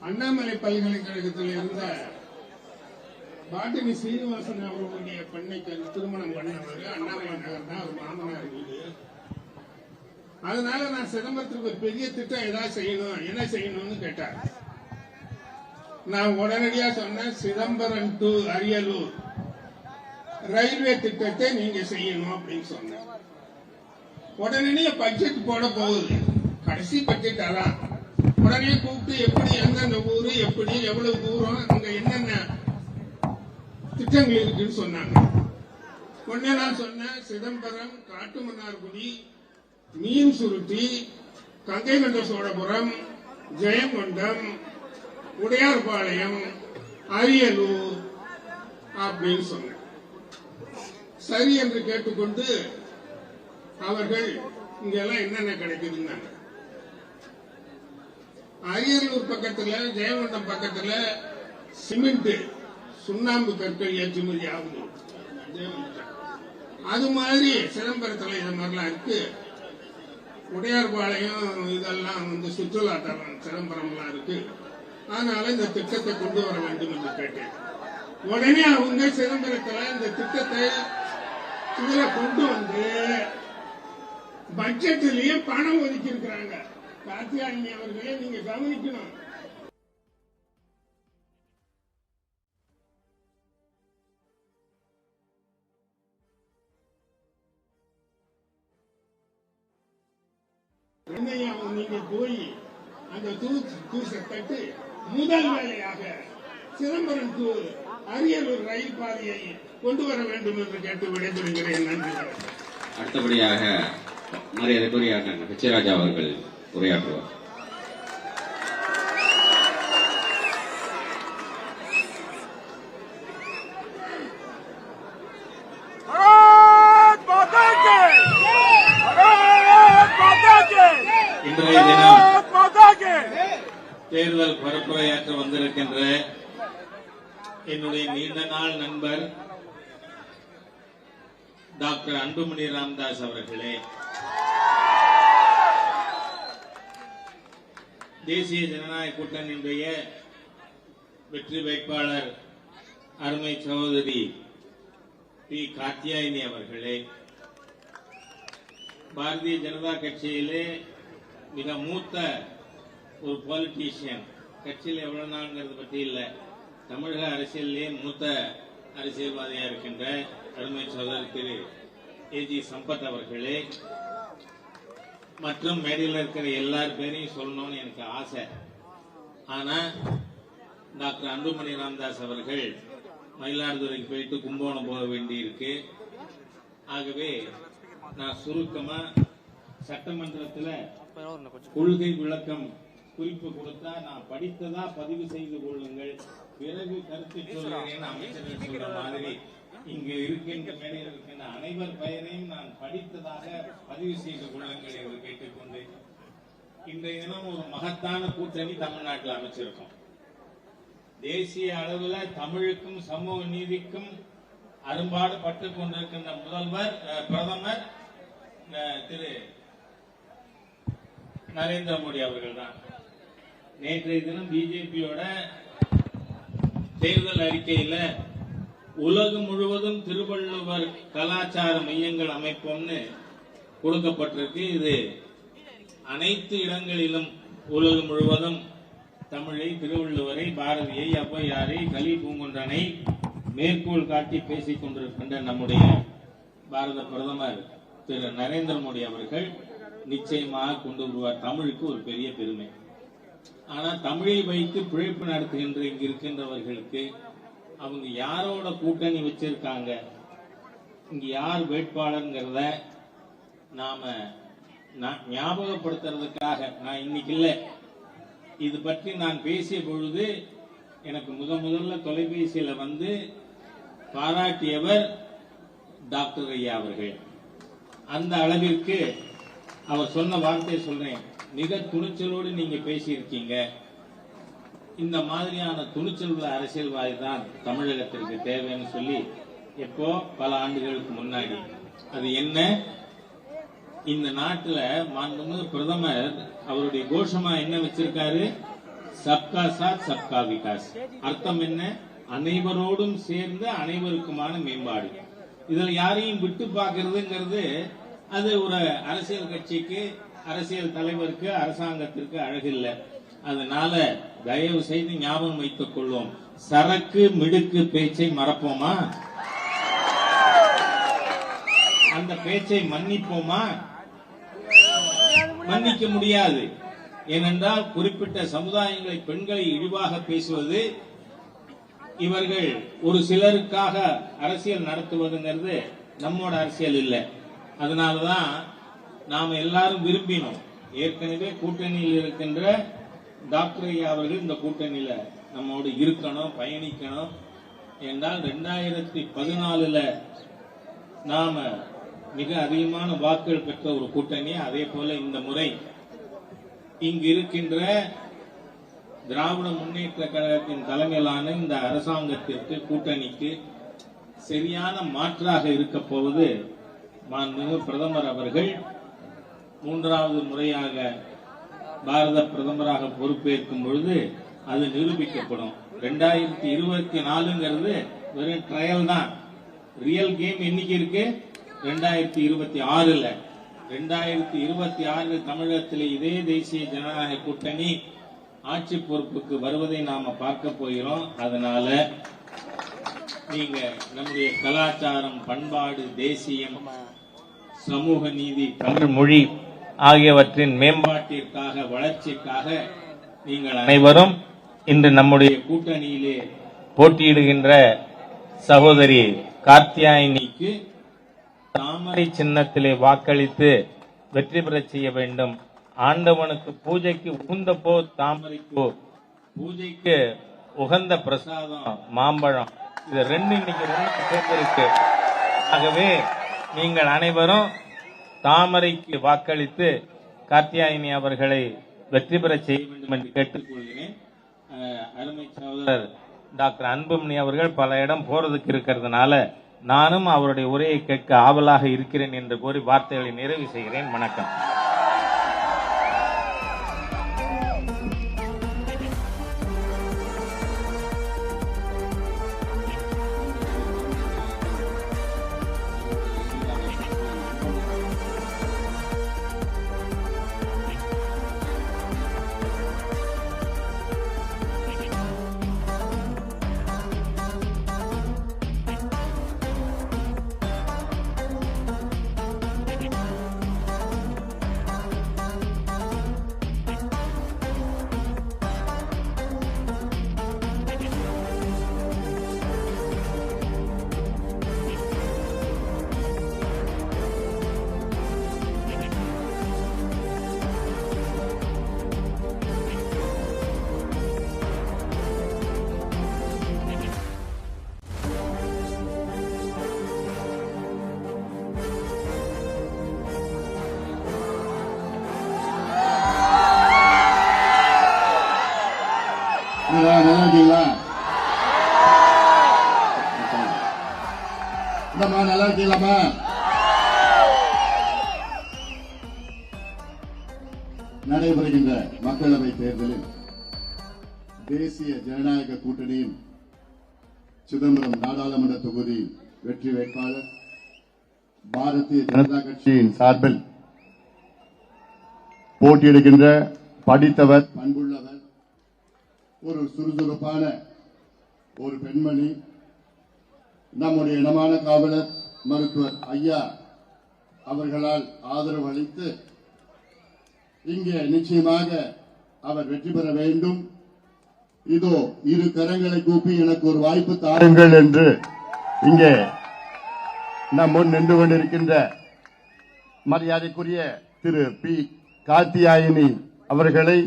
S3: அண்ணாமலை பல்கலைக்கழகத்தில் இருந்த பாட்டினி சீனிவாசன் அவர்களுடைய பெண்ணைக்கு திருமணம் பண்ணவர் அண்ணாமலை நகர் தான் அவர் மாமனார் வீடு. அதனால நான் சிதம்பரத்துக்கு ஒரு பெரிய திட்டம் ஏதாவது செய்யணும், என்ன செய்யணும்னு கேட்டார். நான் உடனடியா சொன்னேன், சிதம்பரம் டு அரியலூர் ரயில்வே திட்டத்தை நீங்க செய்யணும் அப்படின்னு சொன்னேன். உடனே பட்ஜெட் போட போகுது, கடைசி பட்ஜெட் அதான். உடனே கூப்பிட்டு எப்படி எந்தெந்த ஊரு, எப்படி எவ்வளவு தூரம், அங்க என்னென்ன திட்டங்கள் இருக்குன்னு சொன்னாங்க. உடனே நான் சொன்னேன், சிதம்பரம், காட்டுமன்னார்குடி, மீன் சுருட்டி, கங்கை கொண்ட சோழபுரம், ஜெயங்கொண்டம், உடையார்பாளையம், அரியலூர் அப்படின்னு சொன்னேன். சரி என்று கேட்டுக்கொண்டு அவர்கள் இங்கெல்லாம் என்னென்ன கிடைக்குதுன்னாங்க. அரியலூர் பக்கத்துல, ஜெயங்கொண்டம் பக்கத்துல சிமெண்ட் சுண்ணாம்பு கற்கள் ஏற்றுமதி ஆகுது. அது மாதிரி சிதம்பரத்தில் இது மாதிரிலாம் இருக்கு. உடையார்பாளையம் இதெல்லாம் சுற்றுலா தலம் சிதம்பரம்லாம் இருக்கு. அதனால இந்த திட்டத்தை கொண்டு வர வேண்டும் என்று கேட்டேன். உடனே அவங்க சிதம்பரத்தில் இந்த திட்டத்தை இதுல கொண்டு வந்து பட்ஜெட்லயே பணம் ஒதுக்கி இருக்கிறாங்க. காத்தியாயினி அவர்களே நீங்க கவனிக்கணும். நீங்க போய் அந்த தூசை தட்டு முதல் வேலையாக சிதம்பரம் டு அரியலூர் ரயில் பாதையை கொண்டு வர வேண்டும் என்று கேட்டு விடைபெறுகிறேன். நன்றி.
S1: அடுத்தபடியாக மரியாதைக்குரிய அண்ணன் பிச்சைராஜா அவர்கள் உரையாற்றுவார். இன்றைய தினம் தேர்தல் பரப்புரையாற்ற வந்திருக்கின்ற என்னுடைய நீண்ட நாள் நண்பர் டாக்டர் அன்புமணி ராமதாஸ் அவர்களே, தேசிய ஜனநாயக கூட்டணியுடைய வெற்றி வேட்பாளர் அருமை சகோதரி பி காத்தியாயினி அவர்களே, பாரதிய ஜனதா கட்சியிலே மிக மூத்த ஒரு பாலிட்டிஷியன், கட்சியில் எவ்வளவு நாள்ங்கிறது பற்றி இல்லை, தமிழக அரசியலிலே மூத்த அரசியல்வாதியா இருக்கின்ற அருமை சகோதரர் திரு ஏஜி சம்பத் அவர்களே, மற்றும் மேடையில் இருக்கிற எல்லார் பேரையும் சொல்லணும்னு எனக்கு ஆசை. ஆனா டாக்டர் அன்புமணி ராமதாஸ் அவர்கள் மயிலாடுதுறைக்கு போயிட்டு கும்பகோணம் போக வேண்டி இருக்கு. ஆகவே நான் சுருக்கமா சட்டமன்றத்தில் கொள்கை விளக்கம் குறிப்பு கொடுத்தா நான் படித்ததா பதிவு செய்து கொள்ளுங்கள்,
S4: பிறகு கருத்து சொல்கிறேன். அமைச்சர்கள் சொல்ற மாதிரி இங்கு இருக்கின்ற மேடையில் இருக்கின்ற அனைவர் பெயரையும் நான் படித்ததாக பதிவு செய்து கொள்ளுங்கள் என்று கேட்டுக்கொண்டு, இன்றைய தினம் ஒரு மகத்தான கூட்டணி தமிழ்நாட்டில் அமைச்சிருக்கோம். தேசிய அளவில் தமிழுக்கும் சமூக நீதிக்கும் அரும்பாடு பட்டு கொண்டிருக்கின்ற பிரதமர் திரு நரேந்திர மோடி அவர்கள் தான். நேற்றைய தினம் பிஜேபியோட தேர்தல் அறிக்கையில உலகம் முழுவதும் திருவள்ளுவர் கலாச்சார மையங்கள் அமைப்போம்னு கொடுக்கப்பட்டிருக்கு. இது அனைத்து இடங்களிலும் உலகம் முழுவதும் தமிழை, திருவள்ளுவரை, பாரதியை, ஔவையாரை, கலி பூங்குன்றனை மேற்கோள் காட்டி பேசிக் கொண்டிருக்கின்ற நம்முடைய பாரத பிரதமர் திரு நரேந்திர மோடி அவர்கள் நிச்சயமாக கொண்டு வருவார். தமிழுக்கு ஒரு பெரிய பெருமை. ஆனா தமிழை வைத்து பிழைப்பு நடத்துகின்ற இங்க இருக்கின்றவர்களுக்கு அவங்க யாரோட கூட்டணி வச்சிருக்காங்க, இங்க யார் வேட்பாளர்ங்கிறத நாம ஞாபகப்படுத்துறதுக்காக நான் இன்னைக்கு இல்ல, இது பற்றி நான் பேசிய பொழுது எனக்கு முதல்ல தொலைபேசியில வந்து பாராட்டியவர் டாக்டர் ஐயா அவர்கள். அந்த அளவிற்கு அவர் சொன்ன வார்த்தையை சொல்றேன், மிக துணிச்சலோடு நீங்க பேசியிருக்கீங்க. இந்த மாதிரியான துணிச்சல் உள்ள அரசியல்வாதி தான் தமிழகத்திற்கு தேவைன்னு சொல்லி எப்போ பல ஆண்டுகளுக்கு முன்னாடி, அது என்ன, இந்த நாட்டுல மாண்புமிகு பிரதமர் அவருடைய கோஷமா என்ன வச்சிருக்காரு, சப்கா சாத் சப்கா விகாஸ். அர்த்தம் என்ன, அனைவரோடும் சேர்ந்து அனைவருக்குமான மேம்பாடு. இதுல யாரையும் விட்டு பார்க்கறதுங்கிறது அது ஒரு அரசியல் கட்சிக்கு, அரசியல் தலைவருக்கு, அரசாங்கத்திற்கு அழகில்லை. அதனால தயவு செய்து ஞாபகம் வைத்துக் கொள்வோம், சரக்கு மிடுக்கு பேச்சை மறப்போமா, அந்த பேச்சை மன்னிப்போமா? மன்னிக்க முடியாது. ஏனென்றால் குறிப்பிட்ட சமுதாயங்களை, பெண்களை இழிவாக பேசுவது, இவர்கள் ஒரு சிலருக்காக அரசியல் நடத்துவதுங்கிறது நம்மோட அரசியல் இல்லை. அதனாலதான் நாம எல்லாரும் விரும்பினோம். ஏற்கனவே கூட்டணியில் இருக்கின்ற டாக்டர் ஐயா அவர்கள் இந்த கூட்டணியில நம்மோடு இருக்கணும், பயணிக்கணும். என்றால் 2014 நாம மிக அதிகமான வாக்குகள் பெற்ற ஒரு கூட்டணி. அதே போல இந்த முறை இங்கு இருக்கின்ற திராவிட முன்னேற்ற கழகத்தின் தலைமையிலான இந்த அரசாங்கத்திற்கு, கூட்டணிக்கு சரியான மாற்றாக இருக்க போவது மாண்புமிகு பிரதமர் அவர்கள் 3வது முறையாக பாரத பிரதமராக பொறுப்பேற்கும் பொழுது அது நிரூபிக்கப்படும். 2024ங்கிறது வெறும் ட்ரையல் தான். ரியல் கேம் என்னைக்கு இருக்கு, 2026ல. 2026 தமிழகத்தில் இதே தேசிய ஜனநாயக கூட்டணி ஆட்சி பொறுப்புக்கு வருவதை நாம பார்க்க போகிறோம். அதனால நீங்க நம்முடைய கலாச்சாரம், பண்பாடு, தேசியம், சமூக நீதி, தமிழ் மொழி ஆகியவற்றின் மேம்பாட்டிற்காக, வளர்ச்சிக்காக நீங்கள் அனைவரும் இன்று நம்முடைய கூட்டணியிலே போட்டியிடுகின்ற சகோதரி கார்த்தியாயினிக்கு தாமரை சின்னத்திலே வாக்களித்து வெற்றி பெற செய்ய வேண்டும். ஆண்டவனுக்கு பூஜைக்கு உகந்த போ தாமரைக்கோ, பூஜைக்கு உகந்த பிரசாதம் மாம்பழம், இது ரெண்டு இன்னைக்கு சேர்ந்திருக்கு. ஆகவே நீங்கள் அனைவரும் தாமரைக்கு வாக்களித்து கார்த்தியாயினி அவர்களை வெற்றி பெற செய்ய வேண்டும் என்று கேட்டுக்கொள்கிறேன். அருமை சகோதரர் டாக்டர் அன்புமணி அவர்கள் பல இடம் போறதுக்கு இருக்கிறதுனால நானும் அவருடைய உரையை கேட்க ஆவலாக இருக்கிறேன் என்று கூறி வார்த்தைகளை நிறைவு செய்கிறேன். வணக்கம்.
S5: இந்தம்மா நல்லா இருக்கீங்களாம்மா? நடைபெறுகின்ற மக்களவை தேர்தலில் தேசிய ஜனநாயக கூட்டணியின் சிதம்பரம் நாடாளுமன்ற தொகுதி வெற்றி வேட்பாளர் பாரதிய ஜனதா கட்சியின் சார்பில் போட்டியிடுகின்ற படித்தவர், பண்புள்ளவர், ஒரு சுறுசுறுப்பான ஒரு பெண்மணி, நம்முடைய இனமான காவலர் மருத்துவர் ஐயா அவர்களால் ஆதரவு அளித்து இங்கே நிச்சயமாக அவர் வெற்றி பெற வேண்டும். இதோ இரு கரங்களை கூப்பி எனக்கு ஒரு வாய்ப்பு தாருங்கள் என்று இங்கே நம் முன் நின்று கொண்டிருக்கின்ற மரியாதைக்குரிய திரு பி கார்த்தியாயினி அவர்களை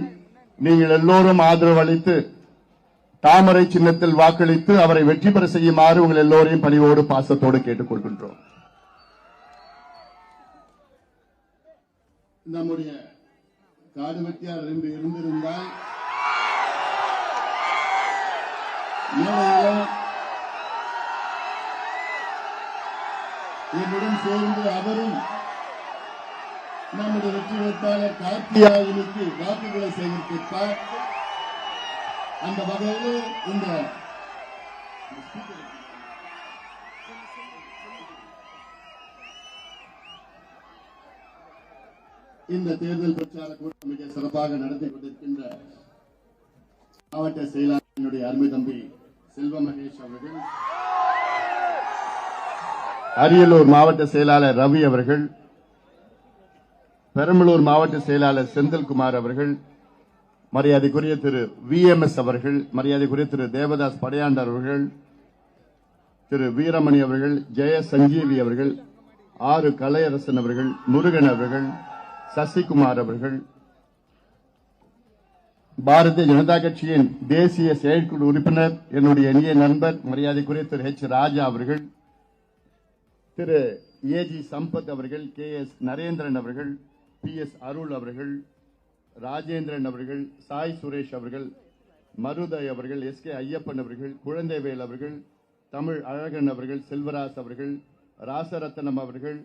S5: நீங்கள் எல்லோரும் ஆதரவு அளித்து தாமரை சின்னத்தில் வாக்களித்து அவரை வெற்றி பெற செய்யுமாறு உங்கள் எல்லோரையும் பணிவோடு பாசத்தோடு கேட்டுக் கொள்கின்றோம். நம்முடைய காடு வெட்டியார் இருந்திருந்தால் என்னுடன் சேர்ந்து அவரும் நம்முடைய வெற்றி வேட்பாளர் கார்த்தியாயினிக்கு வாக்குகளை சேகரித்திருப்பார். அந்த வகையில் இந்த தேர்தல் பிரச்சார கூட்டம் மிக சிறப்பாக நடத்தி கொண்டிருக்கின்ற மாவட்ட செயலாளருடைய அருமை தம்பி செல்வ மகேஷ் அவர்கள், அரியலூர் மாவட்ட செயலாளர் ரவி அவர்கள், பெரம்பலூர் மாவட்ட செயலாளர் செந்தில்குமார் அவர்கள், மரியாதைக்குரிய திரு VMS அவர்கள், மரியாதைக்குரிய திரு தேவதாஸ் படையாண்டர் அவர்கள், திரு வீரமணி அவர்கள், ஜெய சஞ்சீவி அவர்கள், ஆறு கலையரசன் அவர்கள், முருகன் அவர்கள், சசிகுமார் அவர்கள், பாரதிய ஜனதா கட்சியின் தேசிய செயற்குழு உறுப்பினர் என்னுடைய இனிய நண்பர் மரியாதைக்குரிய திரு H ராஜா அவர்கள், திரு AG சம்பத் அவர்கள், KS நரேந்திரன் அவர்கள், PS அருள் அவர்கள், ராஜேந்திரன் அவர்கள், சாய் சுரேஷ் அவர்கள், மருதய் அவர்கள், SK ஐயப்பன் அவர்கள், குழந்தைவேல் அவர்கள், தமிழ் அழகன் அவர்கள், செல்வராஜ் அவர்கள், ராசரத்னம் அவர்கள்,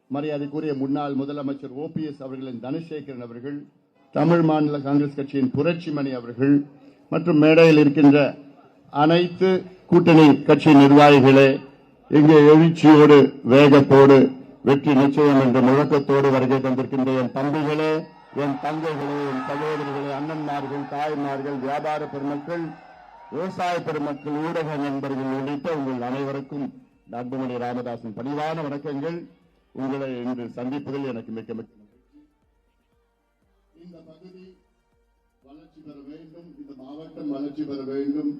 S5: மரியாதைக்குரிய முன்னாள் முதலமைச்சர் OPS அவர்களின் தனசேகரன் அவர்கள், தமிழ் மாநில காங்கிரஸ் கட்சியின் புரட்சிமணி அவர்கள் மற்றும் மேடையில் இருக்கின்ற அனைத்து கூட்டணி கட்சி நிர்வாகிகளே, இங்கே எழுச்சியோடு வேகத்தோடு வெற்றி நிச்சயம் என்ற முழக்கத்தோடு வருகை தந்திருக்கின்ற என் தம்பிகளே, என் தங்கைகளே, என் சகோதரிகளே, அண்ணன்மார்கள், தாய்மார்கள், வியாபார பெருமக்கள், விவசாய பெருமக்கள், ஊடக நண்பர்கள் உள்ளிட்ட உங்கள் அனைவருக்கும் அன்புமணி ராமதாசின் பணிவான வணக்கங்கள். உங்களை இன்று சந்திப்பதில் எனக்கு மிக்க மிக்க இந்த பகுதி வளர்ச்சி பெற வேண்டும், இந்த மாவட்டம் வளர்ச்சி பெற வேண்டும்,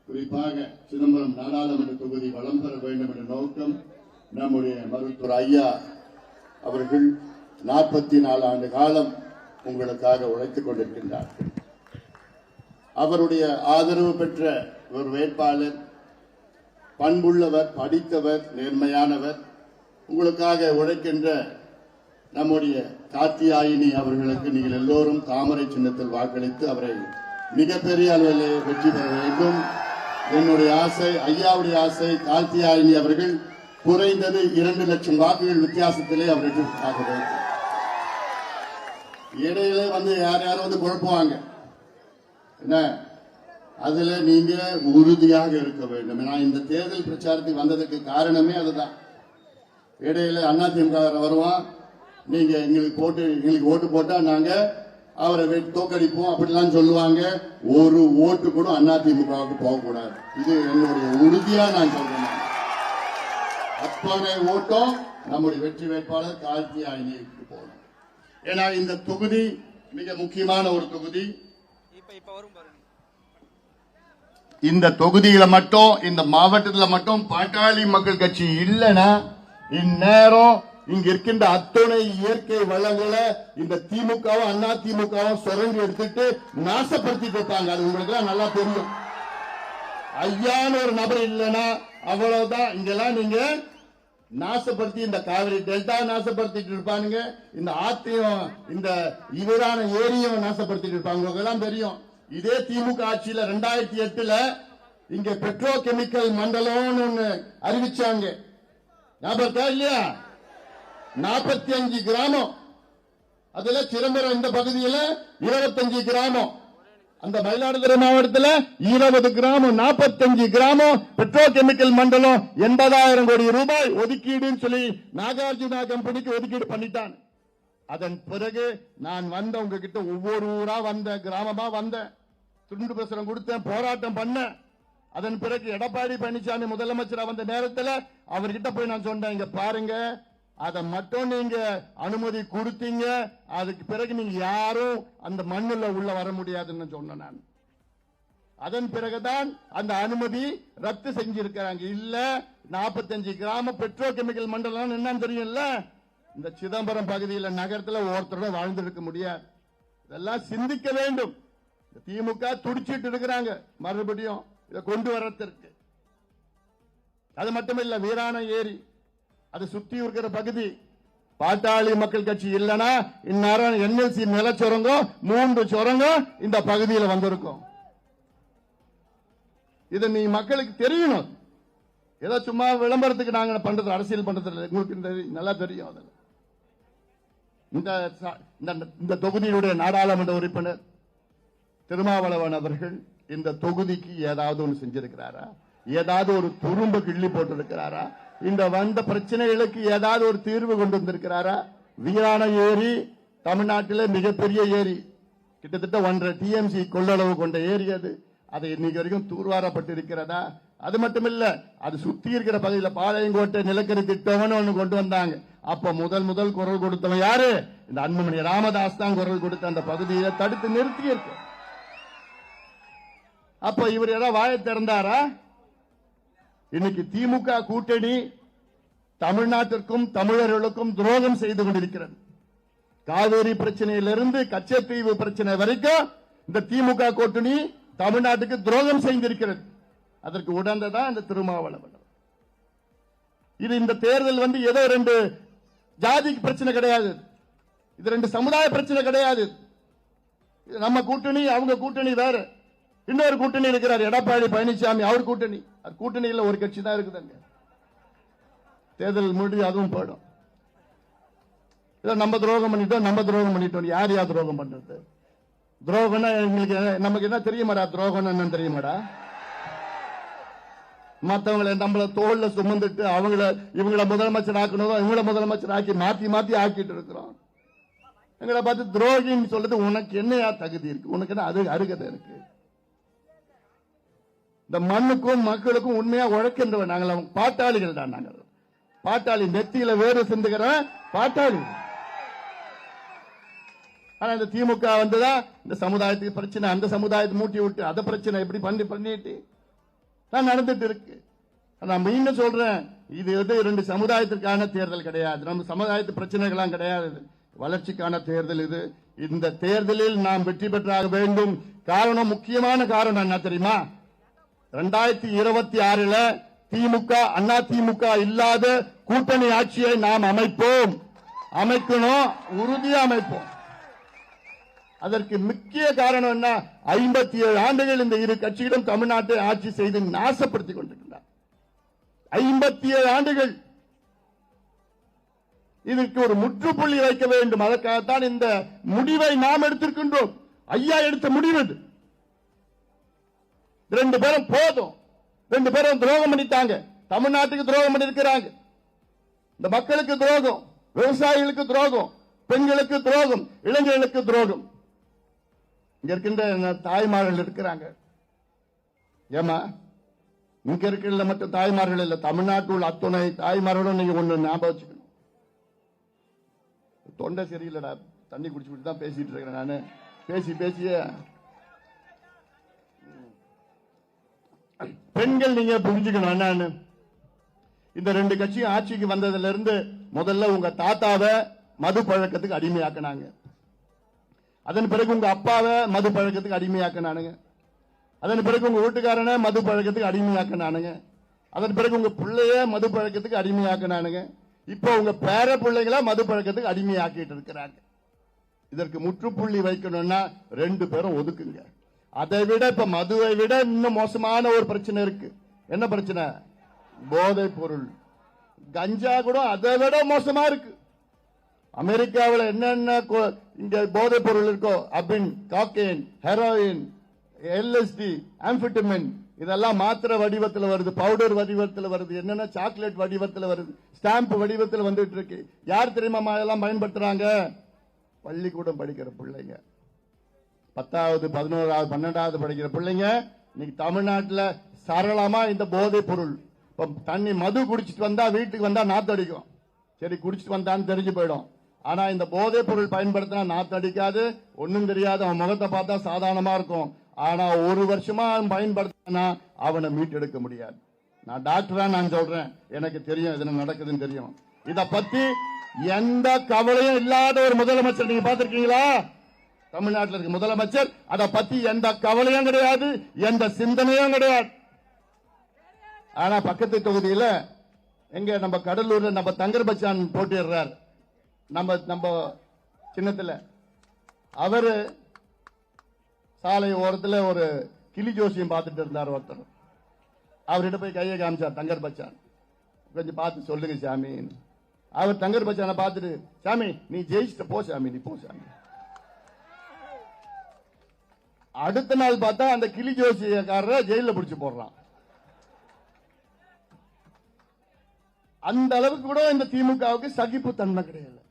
S5: குறிப்பாக சிதம்பரம் நாடாளுமன்ற தொகுதி வளம் பெற வேண்டும் என்ற நோக்கம் நம்முடைய மருத்துவர் ஐயா அவர்கள் 44 ஆண்டு காலம் உங்களுக்காக உழைத்துக் கொண்டிருக்கின்றார்கள். அவருடைய ஆதரவு பெற்ற ஒரு வேட்பாளர், பண்புள்ளவர், படித்தவர், நேர்மையானவர், உங்களுக்காக உழைக்கின்ற நம்முடைய கார்த்தியாயினி அவர்களுக்கு நீங்கள் எல்லோரும் தாமரை சின்னத்தில் வாக்களித்து அவரை மிகப்பெரிய அளவில் வெற்றி பெற வேண்டும். என்னுடைய ஆசை, ஐயாவுடைய ஆசை, கார்த்தியாயினி அவர்கள் குறைந்தது 2 லட்சம் வாக்குகள் வித்தியாசத்திலே அவர் வெற்றி வேண்டும். இடையில யாரும் குழப்புவாங்க, என்ன, அதுல நீங்க உறுதியாக இருக்க வேண்டும். நான் இந்த தேர்தல் பிரச்சாரத்துக்கு வந்ததுக்கு காரணமே அதுதான். இடையில அதிமுக வருவான், நீங்க எங்களுக்கு ஓட்டு போட்டா நாங்க அவரை தோக்கடிப்போம் அப்படிலாம் சொல்லுவாங்க. ஒரு ஓட்டு கூட அதிமுகவுக்கு போகக்கூடாது. இது என்னுடைய உறுதியா நான் சொல்றேன். அத்தனை ஓட்டம் நம்முடைய வெற்றி வேட்பாளர் கார்த்தியாயினிக்கு போகணும். ஏன்னா இந்த தொகுதி மிக முக்கியமான ஒரு தொகுதி. இந்த தொகுதியில மட்டும், இந்த மாவட்டத்தில் மட்டும் பாட்டாளி மக்கள் கட்சி இல்லைன்னா இந்நேரம் இங்க இருக்கின்ற அத்தனை இயற்கை வளங்களை இந்த திமுகவும் அதிமுகவும் சுரண்டி எடுத்துட்டு நாசப்படுத்திட்டு இருப்பாங்க. அது உங்களுக்கு எல்லாம் நல்லா தெரியும். ஐயான ஒரு நபர் இல்லைன்னா அவ்வளவுதான். இங்கெல்லாம் நீங்க நாசப்படுத்தி இந்த காவிரி டெல்டா நாசப்படுத்திட்டு இருப்பானுங்க, இந்த ஆத்தையும் இந்த இவரான ஏரியும் நாசப்படுத்திட்டு இருப்பாங்க. உங்களுக்கு எல்லாம் தெரியும். இதே திமுக ஆட்சியில 2008 இங்க பெட்ரோ கெமிக்கல் மண்டலம்னு ஒண்ணு அறிவிச்சாங்க. ஞாபகம் இல்லையா? 45 கிராமம். அதுல சிதம்பரம் இந்த பகுதியில் 25 கிராமம். அந்த மயிலாடுதுறை மாவட்டத்தில் 20 கிராமம், 45 கிராமம் பெட்ரோ கெமிக்கல் மண்டலம் 80,000 கோடி ரூபாய் ஒதுக்கீடுன்னு சொல்லி நாகார்ஜுனா கம்பெனிக்கு ஒதுக்கீடு பண்ணிட்டான். அதன் பிறகு நான் வந்த உங்ககிட்ட ஒவ்வொரு ஊரா வந்த, கிராமமா வந்த, துண்டு பிரசுரம் கொடுத்தேன், போராட்டம் பண்ண. அதன் பிறகு எடப்பாடி பழனிசாமி முதலமைச்சரா வந்த நேரத்தில் அவர்கிட்ட போய் நான் சொன்னேன், இங்க பாருங்க, அதை மட்டும் நீங்க அனுமதி கொடுத்தீங்க, அதுக்கு பிறகு நீங்க யாரும் அந்த மண்ணுல உள்ள வர முடியாதுன்னு சொன்னேன் நான். அதன் பிறகுதான் அந்த அனுமதி ரத்து செஞ்சிருக்கிறாங்க. இல்ல 45 கிராம பெட்ரோ கெமிக்கல் மண்டலம் என்னன்னு தெரியும்ல, இந்த சிதம்பரம் பகுதியில் நகரத்தில் ஒருத்தரோட வாழ்ந்திருக்க முடியாது. இதெல்லாம் சிந்திக்க வேண்டும். திமுக துடிச்சிட்டு இருக்கிறாங்க மறுபடியும் இதை கொண்டு வரத்திற்கு. அது மட்டுமில்ல, வீராண ஏரி அது சுத்தி இருக்கிற பகுதி, பாட்டாளி மக்கள் கட்சி இல்லனா இந்நேரம் என்எல்சி நிலச்சுரங்கம் 3 சுரங்கம் இந்த பகுதியில் வந்திருக்கும். இது நீ மக்களுக்கு தெரியணும். ஏதோ சும்மா விளம்பரத்துக்கு நாங்க பண்றது, அரசியல் பண்றது உங்களுக்கு நல்லா தெரியும். அதில் இந்த தொகுதியினுடைய நாடாளுமன்ற உறுப்பினர் திருமாவளவன் அவர்கள் இந்த தொகுதிக்கு ஏதாவது ஒன்று செஞ்சிருக்கிறாரா? ஏதாவது ஒரு துரும்பு கிள்ளி போட்டிருக்கிறாரா? இந்த வந்த பிரச்சனைகளுக்கு ஏதாவது ஒரு தீர்வு கொண்டு வந்திருக்கிறாரா? வீராண ஏரி தமிழ்நாட்டில் மிகப்பெரிய ஏரி, கிட்டத்தட்ட 1.5 TMC கொள்ளளவு கொண்ட ஏரி. அது இன்னைக்கு வரைக்கும் தூர்வாரப்பட்டிருக்கிறதா? அது மட்டுமில்ல, அது சுத்தி இருக்கிற பகுதியில் பாளையங்கோட்டை நிலக்கரி திட்டம்னு ஒண்ணு கொண்டு வந்தாங்க. அப்ப முதல் குரல் கொடுத்தவன் யாரு? இந்த அன்புமணி ராமதாஸ் தான் குரல் கொடுத்த அந்த பகுதியை தடுத்து நிறுத்தி இருக்கு. அப்ப இவர் ஏதாவது வாயை திறந்தாரா? இன்னைக்கு திமுக கூட்டணி தமிழ்நாட்டிற்கும் தமிழர்களுக்கும் துரோகம் செய்து கொண்டிருக்கிறது. காவேரி பிரச்சனையிலிருந்து கச்சத்தீவு பிரச்சனை வரைக்கும் இந்த திமுக கூட்டணி தமிழ்நாட்டுக்கு துரோகம் செய்திருக்கிறது. அதற்கு உடனதான் இந்த திருமாவளவன். இது இந்த தேர்தல் ஏதோ 2 ஜாதி பிரச்சனை கிடையாது, இது 2 சமுதாய பிரச்சனை கிடையாது. நம்ம கூட்டணி அவங்க கூட்டணி வேற. இன்னொரு கூட்டணி இருக்கிறார் எடப்பாடி பழனிசாமி, அவர் கூட்டணி. அது கூட்டணியில் ஒரு கட்சி தான் இருக்குதுங்க. தேர்தல் முடிவு அதுவும் போயிடும். நம்ம துரோகம் பண்ணிட்டோம். யார் துரோகம் பண்றது? துரோகம்னா நமக்கு என்ன தெரியுமாடா? துரோகம் என்னன்னு தெரியுமாடா? மற்றவங்களை நம்மள தோல்ல சுமந்துட்டு இவங்கள முதலமைச்சர் ஆக்கணும், இவங்கள முதலமைச்சர் ஆக்கி மாத்தி ஆக்கிட்டு இருக்கிறோம். எங்களை பார்த்து துரோகின்னு சொல்றது உனக்கு என்னையா தகுதி இருக்கு? உனக்கு என்ன அது அருகதை இருக்கு? இந்த மண்ணுக்கும் மக்களுக்கும் உண்மையா உழைக்கின்றவன் நாங்கள் பாட்டாளிகள் தான். நாங்கள் பாட்டாளி, நெத்தியில வேறு சிந்துகிற பாட்டாளி. ஆனா இந்த திமுக வந்துதான் இந்த சமுதாயத்துக்கு பிரச்சனை, அந்த சமுதாயத்தை மூட்டி விட்டு அதை பிரச்சனை எப்படி பண்ணிட்டு தான் நடந்துட்டு இருக்கு. நான் மீண்டும் சொல்றேன், இது 2 சமுதாயத்திற்கான தேர்தல் கிடையாது, நம்ம சமுதாயத்து பிரச்சனைகள்லாம் கிடையாது, வளர்ச்சிக்கான தேர்தல் இது. இந்த தேர்தலில் நாம் வெற்றி பெற்றாக வேண்டும். காரணம், முக்கியமான காரணம் என்ன தெரியுமா? 2026 திமுக அண்ணா திமுக இல்லாத கூட்டணி ஆட்சியை நாம் அமைக்கணும், உறுதியா அமைப்போம். அதற்கு முக்கிய காரணம் என்ன? 57 ஆண்டுகள் இந்த இரு கட்சிகளும் தமிழ்நாட்டை ஆட்சி செய்து நாசப்படுத்திக் கொண்டிருக்கிறார். 57 ஆண்டுகள். இதற்கு ஒரு முற்றுப்புள்ளி வைக்க வேண்டும். அதற்காகத்தான் இந்த முடிவை நாம் எடுத்திருக்கின்றோம். ஐயா எடுத்த முடிவு. 2 பேரும் போதும். 2 பேரும் துரோகம் பண்ணிட்டாங்க. தமிழ்நாட்டுக்கு துரோகம் பண்ணிருக்கிறாங்க. இந்த மக்களுக்கு துரோகம், விவசாயிகளுக்கு துரோகம், பெண்களுக்கு துரோகம், இளைஞர்களுக்கு துரோகம். இங்க இருக்கின்ற தாய்மார்கள் இருக்கிறாங்க. ஏமா இங்க இருக்கிற மட்டும் தாய்மார்கள் இல்ல, தமிழ்நாட்டில் உள்ள அத்துணை தாய்மார்களும் நீங்க ஒண்ணு ஞாபகம் வச்சுக்கணும். தொண்டை சரியில்லடா, தண்ணி குடிச்சுட்டு தான் பேசிட்டு இருக்கிறேன் நானு. பேசிய பெண்கள் நீங்க புரிஞ்சுக்கணும் என்னன்னு. இந்த 2 கட்சியும் ஆட்சிக்கு வந்ததுல இருந்து முதல்ல உங்க தாத்தாவை மது பழக்கத்துக்கு அடிமையாக்கினாங்க. அதன் பிறகு உங்க அப்பாவை மது பழக்கத்துக்கு அடிமையாக்கினானுங்க. அதன் பிறகு உங்க வீட்டுக்காரனை மது பழக்கத்துக்கு அடிமையாக்கினானுங்க. அதன் பிறகு உங்க பிள்ளைய மது பழக்கத்துக்கு அடிமையாக்கினானுங்க. இப்ப உங்க பேர பிள்ளைகளை மது பழக்கத்துக்கு அடிமையாக்கிட்டு இருக்கிறாங்க. இதற்கு முற்றுப்புள்ளி வைக்கணும்னா 2 பேரும் ஒதுக்குங்க. அதை விட இப்ப மதுவை விட இன்னும் மோசமான ஒரு பிரச்சனை இருக்கு. என்ன பிரச்சனை? போதைப் பொருள். கஞ்சா கூட அதை விட மோசமா இருக்கு. அமெரிக்காவில் என்னென்ன இங்க போதைப் பொருள் இருக்கோ, அபின், காக்கைன், ஹெரோயின், எல்எஸ்டி, ஆம்பிட்டமின், இதெல்லாம் மாத்திரை வடிவத்தில் வருது, பவுடர் வடிவத்தில் வருது, என்னென்ன சாக்லேட் வடிவத்தில் வருது, ஸ்டாம்ப் வடிவத்தில் வந்துட்டு இருக்கு. யார் தெரியுமா இதெல்லாம் பயன்படுத்துறாங்க? பள்ளிக்கூடம் படிக்கிற பிள்ளைங்க, 10வது 11வது 12வது படிக்கிற பிள்ளைங்க. இன்னைக்கு தமிழ்நாட்டில் சரளமா இந்த போதைப் பொருள், தண்ணி மது குடிச்சிட்டு வந்தா வீட்டுக்கு வந்தா நாத்தடிக்கும். சரி, குடிச்சிட்டு வந்தான்னு தெரிஞ்சு போயிடும். ஆனா இந்த போதைப் பொருள் பயன்படுத்தினா நாத்தடிக்காது, ஒன்னும் தெரியாது, அவன் முகத்தை பார்த்தா சாதாரணமா இருக்கும். ஆனா ஒரு வருஷமா அவன் பயன்படுத்தினா அவனை மீட்டெடுக்க முடியாது. நான் டாக்டரா நான் சொல்றேன், எனக்கு தெரியும் என்ன நடக்குதுன்னு தெரியும். இத பத்தி எந்த கவலையும் இல்லாத ஒரு முதலமைச்சர் நீங்க பாத்திருக்கீங்களா? தமிழ்நாட்டில் இருக்க முதலமைச்சர் அதை பத்தி எந்த கவலையும் கிடையாது, எந்த சிந்தனையும் கிடையாது. ஆனா பக்கத்து தொகுதியில எங்க நம்ம கடலூர்ல நம்ம தங்கர் பச்சான் போட்டிடுறார், நம்ம சின்னத்துல. அவரு சாலை ஓரத்தில் ஒரு கிளி ஜோசியம் பார்த்துட்டு இருந்தார் ஒருத்தர். அவர்கிட்ட போய் கையை காமிச்சார் தங்கர் பச்சான், கொஞ்சம் பார்த்து சொல்லுங்க சாமி. அவர் தங்கர் பச்சானை பார்த்துட்டு, சாமி நீ ஜெயிச்சுட்ட, போ சாமி, நீ போ சாமி. அடுத்த நாள் பார்த்தா அந்த கிளி ஜோசியக்காரரை ஜெயில பிடிச்சு போடுறான். அந்த அளவுக்கு கூட இந்த திமுகவுக்கு சகிப்பு தன்மை கிடையாது.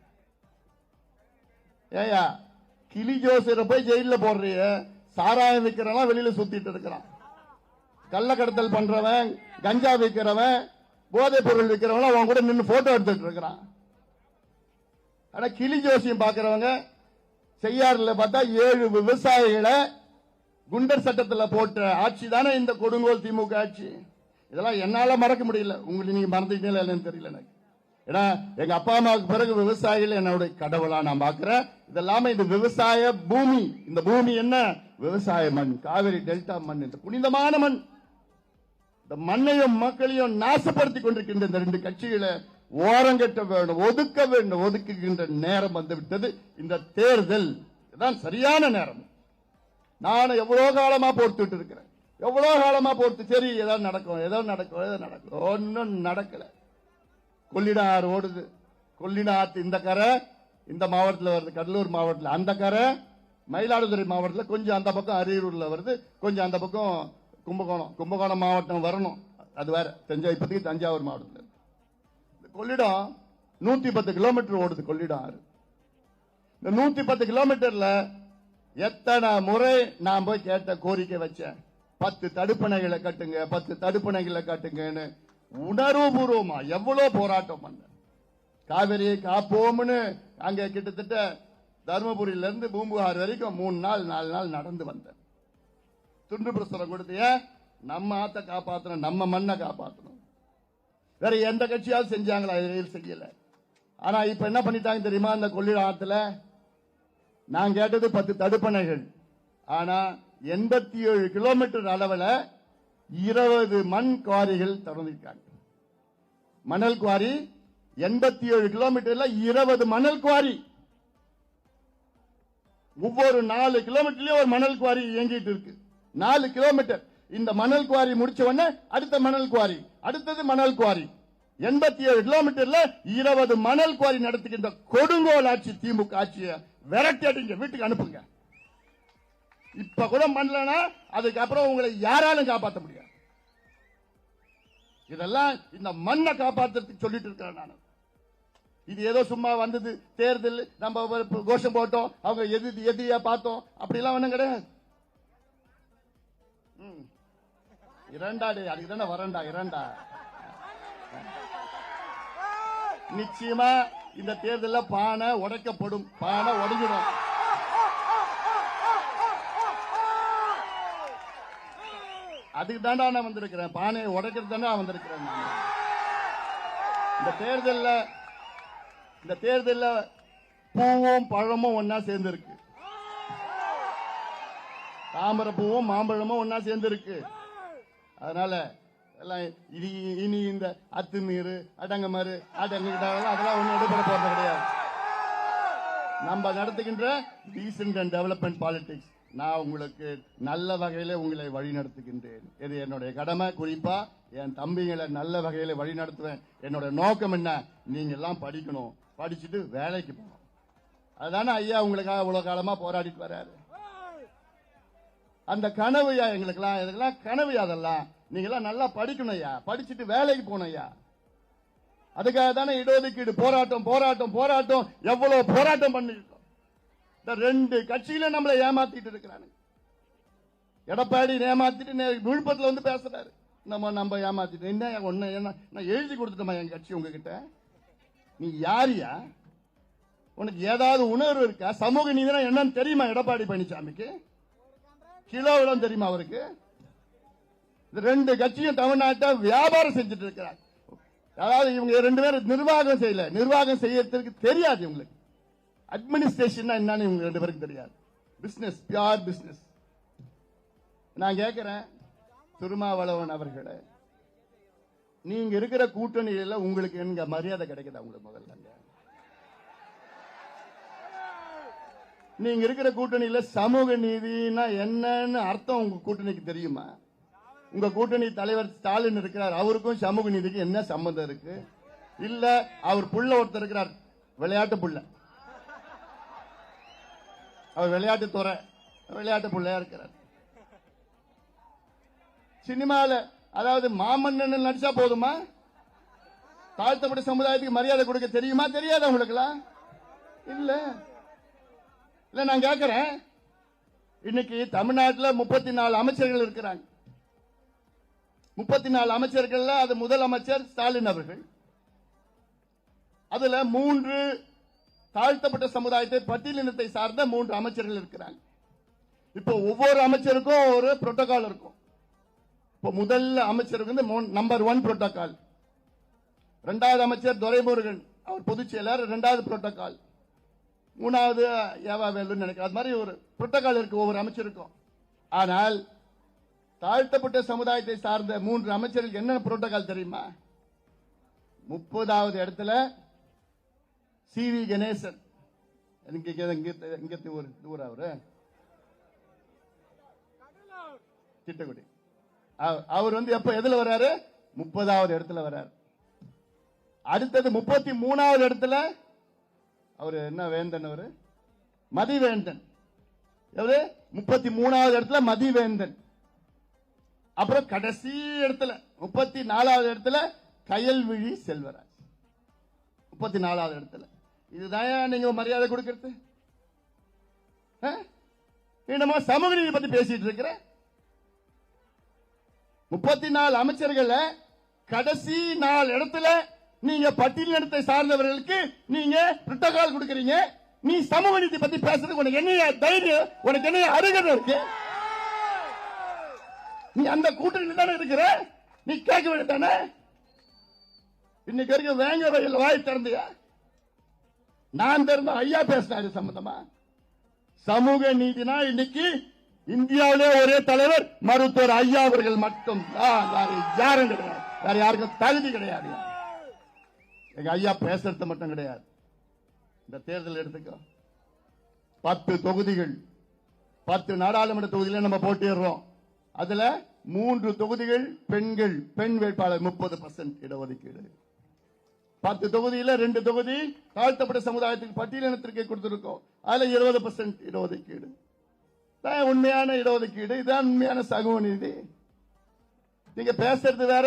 S5: ஏயா, கிளி ஜோசியரை போய் ஜெயில போடுறிய, சாராயம் விற்கிறவன் வெளியில சுத்திட்டு இருக்கிறான், கள்ள கடத்தல் பண்றவன், கஞ்சா விற்கிறவன், போதைப் பொருள் விற்கிறவன் அவன் கூட நின்று போட்டோ எடுத்துட்டு இருக்கிறான். ஆனா கிளி ஜோசியம் பாக்குறவங்க செய்யாறுல பார்த்தா 7 விவசாயிகளை குண்டர் சட்டத்தில் போட்ட ஆட்சி தானே இந்த கொடுங்கோல் திமுக ஆட்சி. இதெல்லாம் என்னால மறக்க முடியல. உங்களுக்கு நீங்க மறந்துட்டீங்களா இல்லைன்னு தெரியல எனக்கு. ஏன்னா எங்க அப்பா அம்மாவுக்கு பிறகு விவசாயிகள் என்னுடைய கடவுளா நான் பாக்குறேன். இதெல்லாம இந்த விவசாய பூமி, இந்த பூமி என்ன? விவசாய மண், காவிரி டெல்டா மண், இந்த புனிதமான மண். இந்த மண்ணையும் மக்களையும் நாசப்படுத்திக் கொண்டிருக்கின்ற இந்த 2 கட்சிகளை ஓரங்கட்ட வேண்டும், ஒதுக்க வேண்டும். ஒதுக்குகின்ற நேரம் வந்துவிட்டது. இந்த தேர்தல் தான் சரியான நேரம். நான் எவ்வளவு காலமா பொறுத்துட்டு இருக்கிறேன், எவ்வளவு காலமா பொறுத்து. சரி, ஏதாவது நடக்கும், ஏதோ நடக்கும், ஒன்னும் நடக்கல. கொள்ளிடம் ஆறு ஓடுது, கொள்ளிடம் ஆத்து இந்த கரை இந்த மாவட்டத்தில் வருது, கடலூர் மாவட்டத்தில் அந்த கரை, மயிலாடுதுறை மாவட்டத்தில் கொஞ்சம் அந்த பக்கம் அரியலூர்ல வருது, கொஞ்சம் அந்த பக்கம் கும்பகோணம் மாவட்டம் வரணும், அது வேற. இப்போதைக்கு தஞ்சாவூர் மாவட்டத்தில் கொள்ளிடம் 110 கிலோமீட்டர் ஓடுது கொள்ளிடம் ஆறு. இந்த 110 கிலோமீட்டர்ல எத்தனை முறை நான் போய் கேட்ட, கோரிக்கை வச்சேன், 10 தடுப்பணைகளை கட்டுங்க, 10 தடுப்பணைகளை கட்டுங்கன்னு. உணர்வுபூர்வமா எவ்வளவு போராட்டம் பண்ண. காவிரியை காப்போம்னு அங்க கிட்டத்தட்ட தர்மபுரியில இருந்து பூம்புகார் வரைக்கும் 3 நாள் 4 நாள் நடந்து வந்தேன். துண்டு பிரசுரம் கொடுத்திய, நம்ம ஆத்த காப்பாற்றணும், நம்ம மண்ணை காப்பாற்றணும். வேற எந்த கட்சியாவது செஞ்சாங்களா? செய்யல. ஆனா இப்ப என்ன பண்ணிட்டாங்க தெரியுமா? இந்த கொள்ளிடம் ஆத்துல நான் கேட்டது 10 தடுப்பணைகள். ஆனா 87 கிலோமீட்டர் அளவில் 20 மண் குவாரிகள் திறந்திருக்காங்க. மணல் குவாரி 87 கிலோமீட்டர்ல 20 மணல் குவாரி. ஒவ்வொரு 4 கிலோமீட்டர்லயும் ஒரு மணல் குவாரி இயங்கிட்டு இருக்கு. 4 கிலோமீட்டர். இந்த மணல் குவாரி முடிச்ச உடனே அடுத்த மணல் குவாரி, அடுத்தது மணல் குவாரி. 87 கிலோமீட்டர்ல 20 மணல் குவாரி நடத்துகின்ற கொடுங்கோல் ஆட்சி திமுக ஆட்சியை விரட்டி அடிங்க, வீட்டுக்கு அனுப்புங்க. இப்ப கூட பண்ணலனா அதுக்கப்புறம் உங்களை யாராலும் காப்பாற்ற முடியாது. இதெல்லாம் இந்த மண்ணை காப்பாற்றுறதுக்கு சொல்லிட்டு இருக்கிறேன் நான். இது ஏதோ சும்மா வந்தது தேர்தல், நம்ம கோஷம் போட்டோம், அவங்க எதிரியா பார்த்தோம், அப்படிலாம் ஒண்ணும் கிடையாது. இரண்டாடு அதுக்கு தானே வரண்டா இரண்டா. நிச்சயமா இந்த தேர்தலில் பானை உடைக்கப்படும், பானை உடைஞ்சிடும். அதுக்கு தாண்டா நான் வந்திருக்கிறேன், பானையை உடைக்கிறது தாண்டா வந்திருக்கிறேன். இந்த தேர்தலில் பூவும் பழமும் ஒன்னா சேர்ந்து இருக்கு, தாமரை பூவும் மாம்பழமும் ஒன்னா சேர்ந்து இருக்கு. அதனால எல்லாம் இனி இந்த அத்துமீறு அடங்கமாறு அதெல்லாம் ஒன்றும் எடுபட போறது கிடையாது. நம்ம நடத்துகின்ற டீசன்ட் அண்ட் டெவலப்மெண்ட் பாலிடிக்ஸ். நான் உங்களுக்கு நல்ல வகையில உங்களை வழிநடத்துகின்றேன். இது என்னுடைய கடமை. குறிப்பா என் தம்பிகளை நல்ல வகையில வழிநடத்துவேன். என்னோட நோக்கம் என்ன? நீங்க எல்லாம் படிக்கணும், படிச்சுட்டு வேலைக்கு போகணும். அதுதானே ஐயா உங்களுக்காக இவ்வளவு காலமா போராடிட்டு வர்றாரு. அந்த கனவுயா எங்களுக்கெல்லாம், இதுக்கெல்லாம் கனவுயா. அதெல்லாம் நீங்க எல்லாம் நல்லா படிக்கணும் ஐயா, படிச்சுட்டு வேலைக்கு போகணும் ஐயா. அதுக்காக தானே இடஒதுக்கீடு போராட்டம் போராட்டம் போராட்டம், எவ்வளவு போராட்டம் பண்ணிருக்கோம். இந்த ரெண்டு கட்சியில நம்மளை ஏமாத்திட்டு இருக்கிறாங்க. எடப்பாடி ஏமாத்திட்டு விழுப்புரத்துல வந்து பேசுறாரு, நம்ம ஏமாத்திட்டு. என்ன ஒண்ணு என்ன நான் எழுதி கொடுத்துட்டோமா என் கட்சி உங்ககிட்ட? நீ யாரியா? உனக்கு ஏதாவது உணர்வு இருக்கா? சமூக நீதினா என்னன்னு தெரியுமா எடப்பாடி பழனிசாமிக்கு? கிலோவிடம் தெரியுமா அவருக்கு? இந்த ரெண்டு கட்சியும் தமிழ்நாட்டை வியாபாரம் செஞ்சுட்டு இருக்கிறாங்க. அதாவது இவங்க ரெண்டு பேரும் நிர்வாகம் செய்யல, நிர்வாகம் செய்யறதுக்கு தெரியாது இவங்களுக்கு. அட்மினிஸ்ட்ரேஷன் என்னன்னு இவங்க ரெண்டு பேருக்கு தெரியாது. Business, pure business. நான் கேட்கிறேன் திருமாவளவன் அவர்களே, நீங்க இருக்கிற கூட்டணியில உங்களுக்கு எங்க மரியாதை கிடைக்குதா? உங்களுக்கு முதல்ல நீங்க இருக்கிற கூட்டணியில சமூக நீதினா என்னன்னு அர்த்தம் உங்க கூட்டணிக்கு தெரியுமா? உங்க கூட்டணி தலைவர் ஸ்டாலின் இருக்கிறார், அவருக்கும் சமூக நீதிக்கு என்ன சம்பந்தம் இருக்கு? இல்ல அவர் புள்ள ஒருத்தர் இருக்கிறார், விளையாட்டு புள்ள, அவர் விளையாட்டு துறை விளையாட்டு புள்ளையா இருக்கிறார். சினிமால அதாவது மாமன்னன் நடிச்சா போதுமா? தாழ்த்தப்பட்ட சமுதாயத்துக்கு மரியாதை கொடுக்க தெரியுமா? தெரியாதா உங்களுக்குலாம்? இல்ல இல்ல நான் கேட்கிறேன், இன்னைக்கு தமிழ்நாட்டில் 34 அமைச்சர்கள் இருக்கிறாங்க. 34 அமைச்சர்கள், அது முதலமைச்சர் ஸ்டாலின் அவர்கள். அதுல 3 தாழ்த்தப்பட்ட சமுதாயத்தை பட்டியலினத்தை சார்ந்த 3 அமைச்சர்கள் இருக்கிறாங்க. இப்போ ஒவ்வொரு அமைச்சருக்கும் ஒரு புரோட்டோகால் இருக்கும். இப்போ முதல் அமைச்சருக்கு வந்து நம்பர் 1 புரோட்டோகால், 2வது அமைச்சர் துரைமுருகன், அவர் பொதுச் செயலர், 2வது புரோட்டோகால், 3வது ஏவா வேலுன்னு நினைக்கிறேன். அது மாதிரி ஒரு புரோட்டோகால் இருக்கு ஒவ்வொரு அமைச்சருக்கும். ஆனால் தாழ்த்தப்பட்ட சமுதாயத்தை சார்ந்த 3 அமைச்சர்களுக்கு என்ன புரோட்டோகால் தெரியுமா? 30வது இடத்துல சி.வி. கணேசன், இங்க ஒரு ஊர், அவரு திட்டக்குடி. அவர் வந்து எப்ப எதுல வர்றாரு? 30வது இடத்துல வர்றாரு. அடுத்தது 33வது இடத்துல அவரு என்ன வேந்தன், அவரு மதிவேந்தன். எவரு? 33வது இடத்துல மதிவேந்தன். அப்புறம் கடைசி இடத்துல 34வது இடத்துல கயல்விழி செல்வராஜ். 34வது இடத்துல. இதுதான் நீங்க மரியாதை கொடுக்கிறது? என்னமோ சமூக நீதி பத்தி பேசிட்டு இருக்கிற. 34 அமைச்சர்கள் கடைசி 4 இடத்துல நீங்க பட்டியலினத்தை சார்ந்தவர்களுக்கு நீங்க புரோட்டோகால் கொடுக்கறீங்க. நீ சமூக நீதி பத்தி பேசுறதுக்கு உனக்கு என்ன தைரியம்? உனக்கு என்ன அருகதை இருக்கு? நீ அந்த கூட்டணியில் தானே இருக்கிற, நீ கேட்க வேண்டியதானே? இன்னைக்கு வரைக்கும் வேங்க வயல் வாய் திறந்தியா? நான் திறந்த ஐயா பேசினாரு சம்பந்தமா. சமூக நீதினா இன்னைக்கு இந்தியாவிலே ஒரே தலைவர் மருத்துவர் ஐயா அவர்கள் மட்டும் தான், யாரும் கிடையாது, வேற யாருக்கும் தகுதி கிடையாது. எங்க ஐயா பேசுறது மட்டும் கிடையாது. இந்த தேர்தல் எடுத்துக்கோ, 10 தொகுதிகள், 10 நாடாளுமன்ற தொகுதியில நம்ம போட்டிடுறோம். அதுல 3 தொகுதிகள் பெண்கள், பெண் வேட்பாளர் 30% இடஒதுக்கீடு. 10 தொகுதியில 2 தொகுதி தாழ்த்தப்பட்ட சமுதாயத்துக்கு பட்டியலினத்திற்கு கொடுத்திருக்கோம். அதுல 20% இடஒதுக்கீடு. உண்மையான இடஒதுக்கீடு, இதுதான் உண்மையான சமூக நீதி. நீங்க பேசுறது வேற,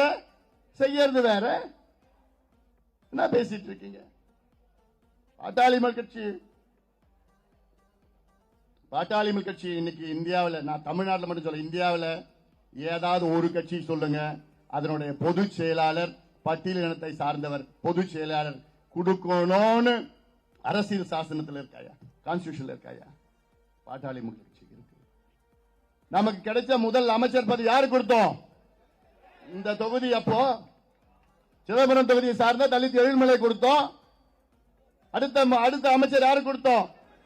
S5: செய்யறது வேற. என்ன பேசிட்டு இருக்கீங்க? பாட்டாளி மக்கள் கட்சி இன்னைக்கு இந்தியாவில், நான் தமிழ்நாட்டில் மட்டும் சொல்ல, இந்தியாவில் ஏதாவது ஒரு கட்சி சொல்லுங்க, அதனுடைய பொதுச் செயலாளர் பட்டியலினத்தை சார்ந்தவர் பொதுச் செயலாளர் கொடுக்கணும்னு அரசியல் சாசனத்தில் இருக்காயா? கான்ஸ்டிடியூஷன்ல இருக்காயா? பாட்டாளி மக்கள் கட்சி இருக்கு. நமக்கு கிடைச்ச முதல் அமைச்சர் பதவி யாரு கொடுத்தோம்? இந்த தொகுதி அப்போ சிதம்பரம் தொகுதியை சார்ந்த தலித் எழில்மலை கொடுத்தோம். அடுத்த அமைச்சர் யாரு கொடுத்தோம்?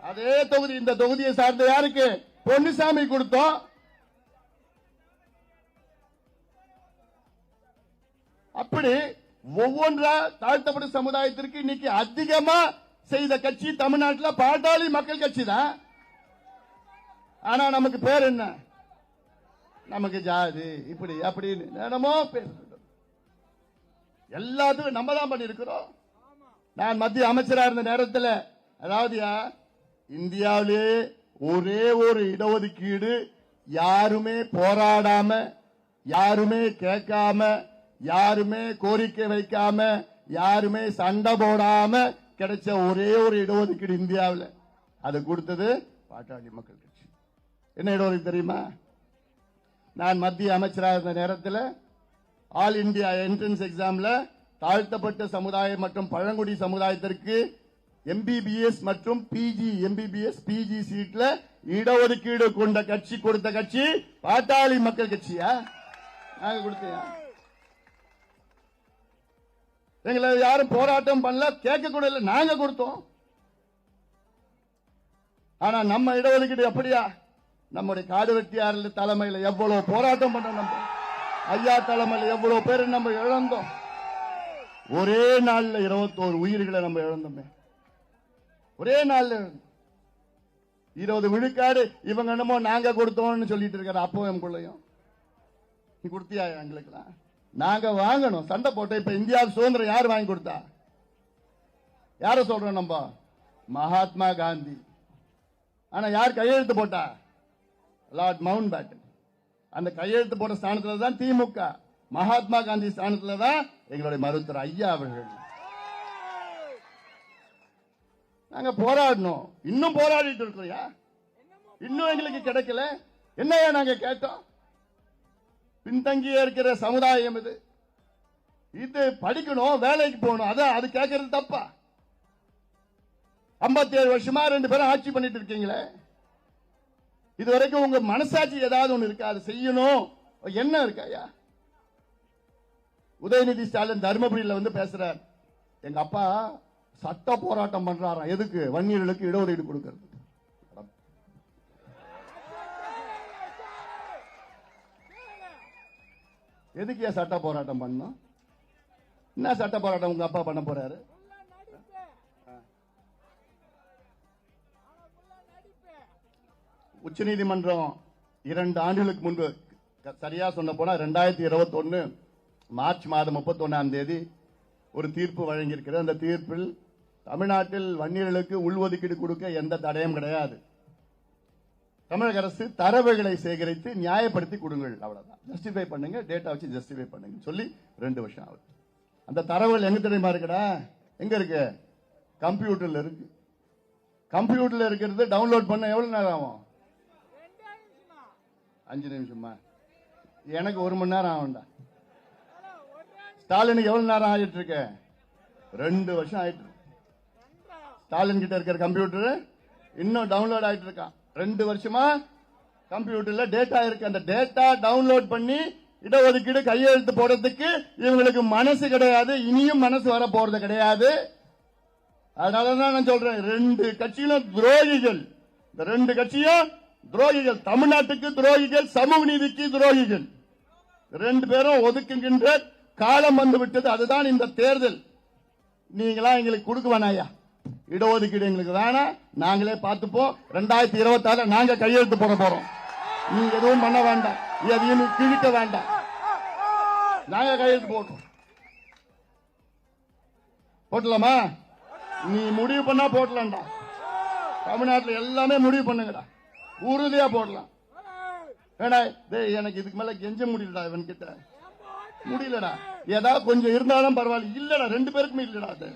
S5: அதே தொகுதி, இந்த தொகுதியை சார்ந்த யாருக்கு? பொன்னுசாமி கொடுத்தோம். அப்படி ஒவ்வொன்றா தாழ்த்தப்பட்ட சமுதாயத்திற்கு இன்னைக்கு அதிகமா செய்த கட்சி தமிழ்நாட்டில் பாட்டாளி மக்கள் கட்சி தான். ஆனா நமக்கு பேர் என்ன? நமக்கு ஜாதி இப்படி அப்படின்னு என்னமோ பேர். எல்லாத்துக்கும் நம்ம தான் பண்ணிருக்கிறோம். நான் மத்திய அமைச்சரா இருந்த நேரத்தில், அதாவது இந்தியாவிலே ஒரே ஒரு இடஒதுக்கீடு யாருமே போராடாம, யாருமே கேட்காம, யாருமே கோரிக்கை வைக்காம, யாருமே சண்டை போடாம கிடைச்ச ஒரே ஒரு இடஒதுக்கீடு இந்தியாவில். அது கொடுத்தது பாட்டாளி மக்கள் கட்சி. என்ன இடஒதுக்கீடு தெரியுமா? நான் மத்திய அமைச்சராக இருந்த நேரத்தில் ஆல் இந்தியா என்ட்ரன்ஸ் எக்ஸாம்ல தாழ்த்தப்பட்ட சமுதாயம் மற்றும் பழங்குடி சமுதாயத்திற்கு MBBS மற்றும் PG MBBS PG சீட்ல இடஒதுக்கீடு கொண்ட கட்சி கொடுத்த கட்சி பாட்டாளி மக்கள் கட்சியா? நாங்க கொடுத்தியா? எங்களை யாரும் போராட்டம் பண்ணல, கேட்க கூட இல்லை, நாங்க கொடுத்தோம். ஆனா நம்ம இடஒதுக்கீடு எப்படியா? நம்முடைய காடு வெட்டியார் தலைமையில எவ்வளவு போராட்டம் பண்ண, நம்ம ஐயா தலைமையில எவ்வளவு பேர் நம்ம இழந்தோம். ஒரே நாள்ல 21 உயிர்களை நம்ம இழந்தோமே. ஒரே நாள்ல 20 விழுக்காடு இவங்க என்னமோ நாங்க கொடுத்தோம்னு சொல்லிட்டு இருக்காரு. அப்போ எங்குள்ளையும் நீ கொடுத்தியா? எங்களுக்குலாம் நாங்க வாங்கணும், சண்டை போட்ட. இப்ப இந்தியா சுதந்திரம் யார் வாங்கி கொடுத்தா? யார சொல்றோம் நம்ம? மகாத்மா காந்தி. ஆனா யார் கையெழுத்து போட்டா? Lord Mountbatten. அந்த கையெழுத்து போட்ட ஸ்தானத்துல தான் திமுக, மகாத்மா காந்தி ஸ்தானத்துல தான் எங்களுடைய மருத்துவர் ஐயா அவர்கள். நாங்க போராடணும், இன்னும் போராடிட்டு இருக்கோம். இன்னும் எங்களுக்கு கிடைக்கல. என்னையா நாங்க கேட்டோம்? பின்தங்கிய இருக்கிற சமுதாயம் இது. இது படிக்கணும், வேலைக்கு போகணும். அதான் அது கேட்கறது தப்பா? 57 வருஷமா 2 பேரும் ஆட்சி பண்ணிட்டு இருக்கீங்களே, இதுவரைக்கும் உங்க மனசாட்சி ஏதாவது ஒண்ணு இருக்கா? அது செய்யணும் என்ன இருக்காயா? உதயநிதி ஸ்டாலின் தர்மபுரியில வந்து பேசுறார். எங்க அப்பா சட்ட போராட்டம் பண்றாராம். எதுக்கு? வன்னியர்களுக்கு இடஒதுக்கீடு கொடுக்கிறது. எதுக்கு சட்ட போராட்டம் பண்ணணும்? என்ன சட்ட போராட்டம் உங்க அப்பா பண்ண போறாரு? உச்சநீதிமன்றம் 2 ஆண்டுகளுக்கு முன்பு, சரியா சொன்ன போனா 2021 மார்ச் மாதம் 31ஆம் தேதி ஒரு தீர்ப்பு வழங்கியிருக்கிறது. அந்த தீர்ப்பில் தமிழ்நாட்டில் வன்னியர்களுக்கு உள்ஒதுக்கீடு கொடுக்க எந்த தடையும் கிடையாது. தமிழக அரசு தரவுகளை சேகரித்து நியாயப்படுத்தி கொடுங்கள், அவ்வளவுதான். ஜஸ்டிஃபை பண்ணுங்க, டேட்டா வச்சு ஜஸ்டிஃபை பண்ணுங்க சொல்லி 2 வருஷம் ஆகுது. அந்த தரவுகள் எங்க தெரியுமா இருக்குடா? எங்க இருக்கு? கம்ப்யூட்டர்ல இருக்கு. கம்ப்யூட்டர்ல இருக்கிறது டவுன்லோட் பண்ண எவ்வளவு நேரம் ஆகும்? 5 நிமிஷமா? எனக்கு 1 மணி நேரம் ஆகும்டா. ஸ்டாலினுக்கு எவ்வளவு நேரம் ஆகிட்டு இருக்க? 2 வருஷம் ஆயிட்டு இருக்கு. ஸ்டாலின் கிட்ட இருக்கிற கம்ப்யூட்டர் இன்னும் டவுன்லோட் ஆயிட்டு இருக்கான். 2 வருஷமா கம்ப்யூட்டர்ல டேட்டா இருக்கு. அந்த டேட்டா டவுன்லோட் பண்ணி இடஒதுக்கீடு கையெழுத்து போடுறதுக்கு இவங்களுக்கு மனசு கிடையாது, இனியும் மனசு வர போறது கிடையாது. அதனாலதான் நான் சொல்றேன், 2 கட்சியிலும் துரோகிகள். இந்த 2 கட்சியும் துரோகிகள், தமிழ்நாட்டுக்கு துரோகிகள், சமூக நீதிக்கு துரோகிகள். 2 பேரும் ஒதுக்குகின்ற காலம் வந்து விட்டது. அதுதான் இந்த தேர்தல். நீங்களா எங்களுக்கு கொடுக்க வேணாயா இடஒதுக்கீடு? எங்களுக்கு வேணாம், நாங்களே பார்த்துப்போம். 2026 நாங்க கையெழுத்து போட போறோம். நீங்க எதுவும் பண்ண வேண்டாம், எதையும் கிழிக்க வேண்டாம், நாங்க கையெழுத்து போட்டோம். போட்டலாமா? நீ முடிவு பண்ணா போட்டலாம்டா. தமிழ்நாட்டில் எல்லாமே முடிவு பண்ணுங்கடா, உறுதியா போடலாம். ஏடா எனக்கு இதுக்கு மேல கெஞ்ச முடியலடா, இவன் கிட்ட முடியலடா. ஏதாவது கொஞ்சம் இருந்தாலும் பரவாயில்ல. இல்லடா, 2 பேருக்குமே இல்லடா. அது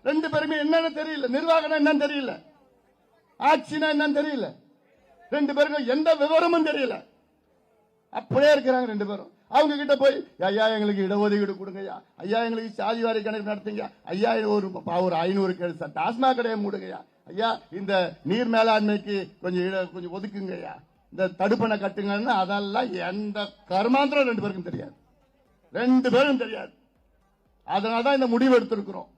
S5: 2 பேருமே என்னன்னு தெரியல, நிர்வாகம் என்னன்னு தெரியல, ஆட்சினா என்னன்னு தெரியல, 2 பேருக்கும் எந்த விவரமும் தெரியல. அப்படியே இருக்கிறாங்க 2 பேரும். அவங்க கிட்ட போய் ஐயா எங்களுக்கு இடஒதுக்கீடு கொடுங்கய்யா, ஐயா எங்களுக்கு சாதி வாரி கணக்கு நடத்துங்க, ஐயா ஒரு 500 டாஸ்மாக் கடையை மூடுங்கய்யா, ஐயா இந்த நீர் மேலாண்மைக்கு கொஞ்சம் ஒதுக்குங்கய்யா, இந்த தடுப்பணை கட்டுங்கன்னா அதெல்லாம் எந்த கர்மாந்திரம் 2 பேருக்கும் தெரியாது. 2 பேரும் தெரியாது. அதனாலதான் இந்த முடிவு எடுத்திருக்கிறோம்.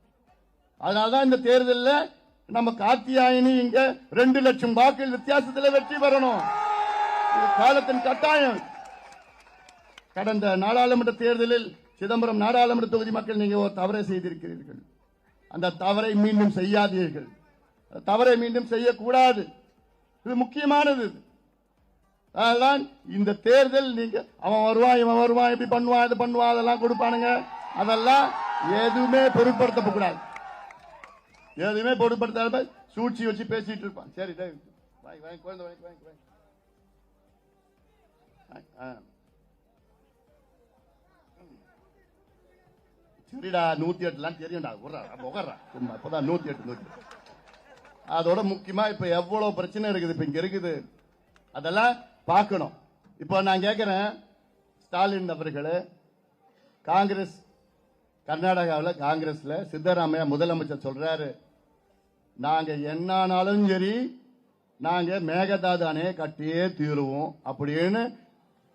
S5: அதனாலதான் இந்த தேர்தலில் நம்ம கார்த்தியாயினி இங்க 2 லட்சம் வாக்குகள் வித்தியாசத்தில் வெற்றி பெறணும். காலத்தின் கட்டாயம். கடந்த நாடாளுமன்ற தேர்தலில் சிதம்பரம் நாடாளுமன்ற தொகுதி மக்கள் நீங்க ஒரு தவறை செய்திருக்கிறீர்கள். அந்த தவறை மீண்டும் செய்யாதீர்கள். தவறை மீண்டும் செய்யக்கூடாது. இது முக்கியமானது. அதெல்லாம் இந்த தேர்தல் நீங்க அவன் வருவான் இவன் வருவான் இப்படி பண்ணுவான் இது பண்ணுவான் அதெல்லாம் கொடுப்பானுங்க, அதெல்லாம் எதுவுமே பொருட்படுத்தக்கூடாது. எதுவுமே பொருட்படுத்தாத சூழ்ச்சி வச்சு பேசிட்டு இருப்பான். சரி குழந்தை வாங்கி சரிடா 108 தெரியும்டா இப்பதான் 108. அதோட முக்கியமா இப்ப எவ்வளவு பிரச்சனை இருக்குது இப்ப இங்க இருக்குது அதெல்லாம் பார்க்கணும். இப்போ நான் கேட்கிறேன், ஸ்டாலின் அவர்களே, காங்கிரஸ் கர்நாடகாவில் காங்கிரஸ்ல சித்தராமையா முதலமைச்சர் சொல்றாரு, நாங்க என்னானாலும் சரி நாங்க மேகதாது அணையை கட்டியே தீருவோம் அப்படின்னு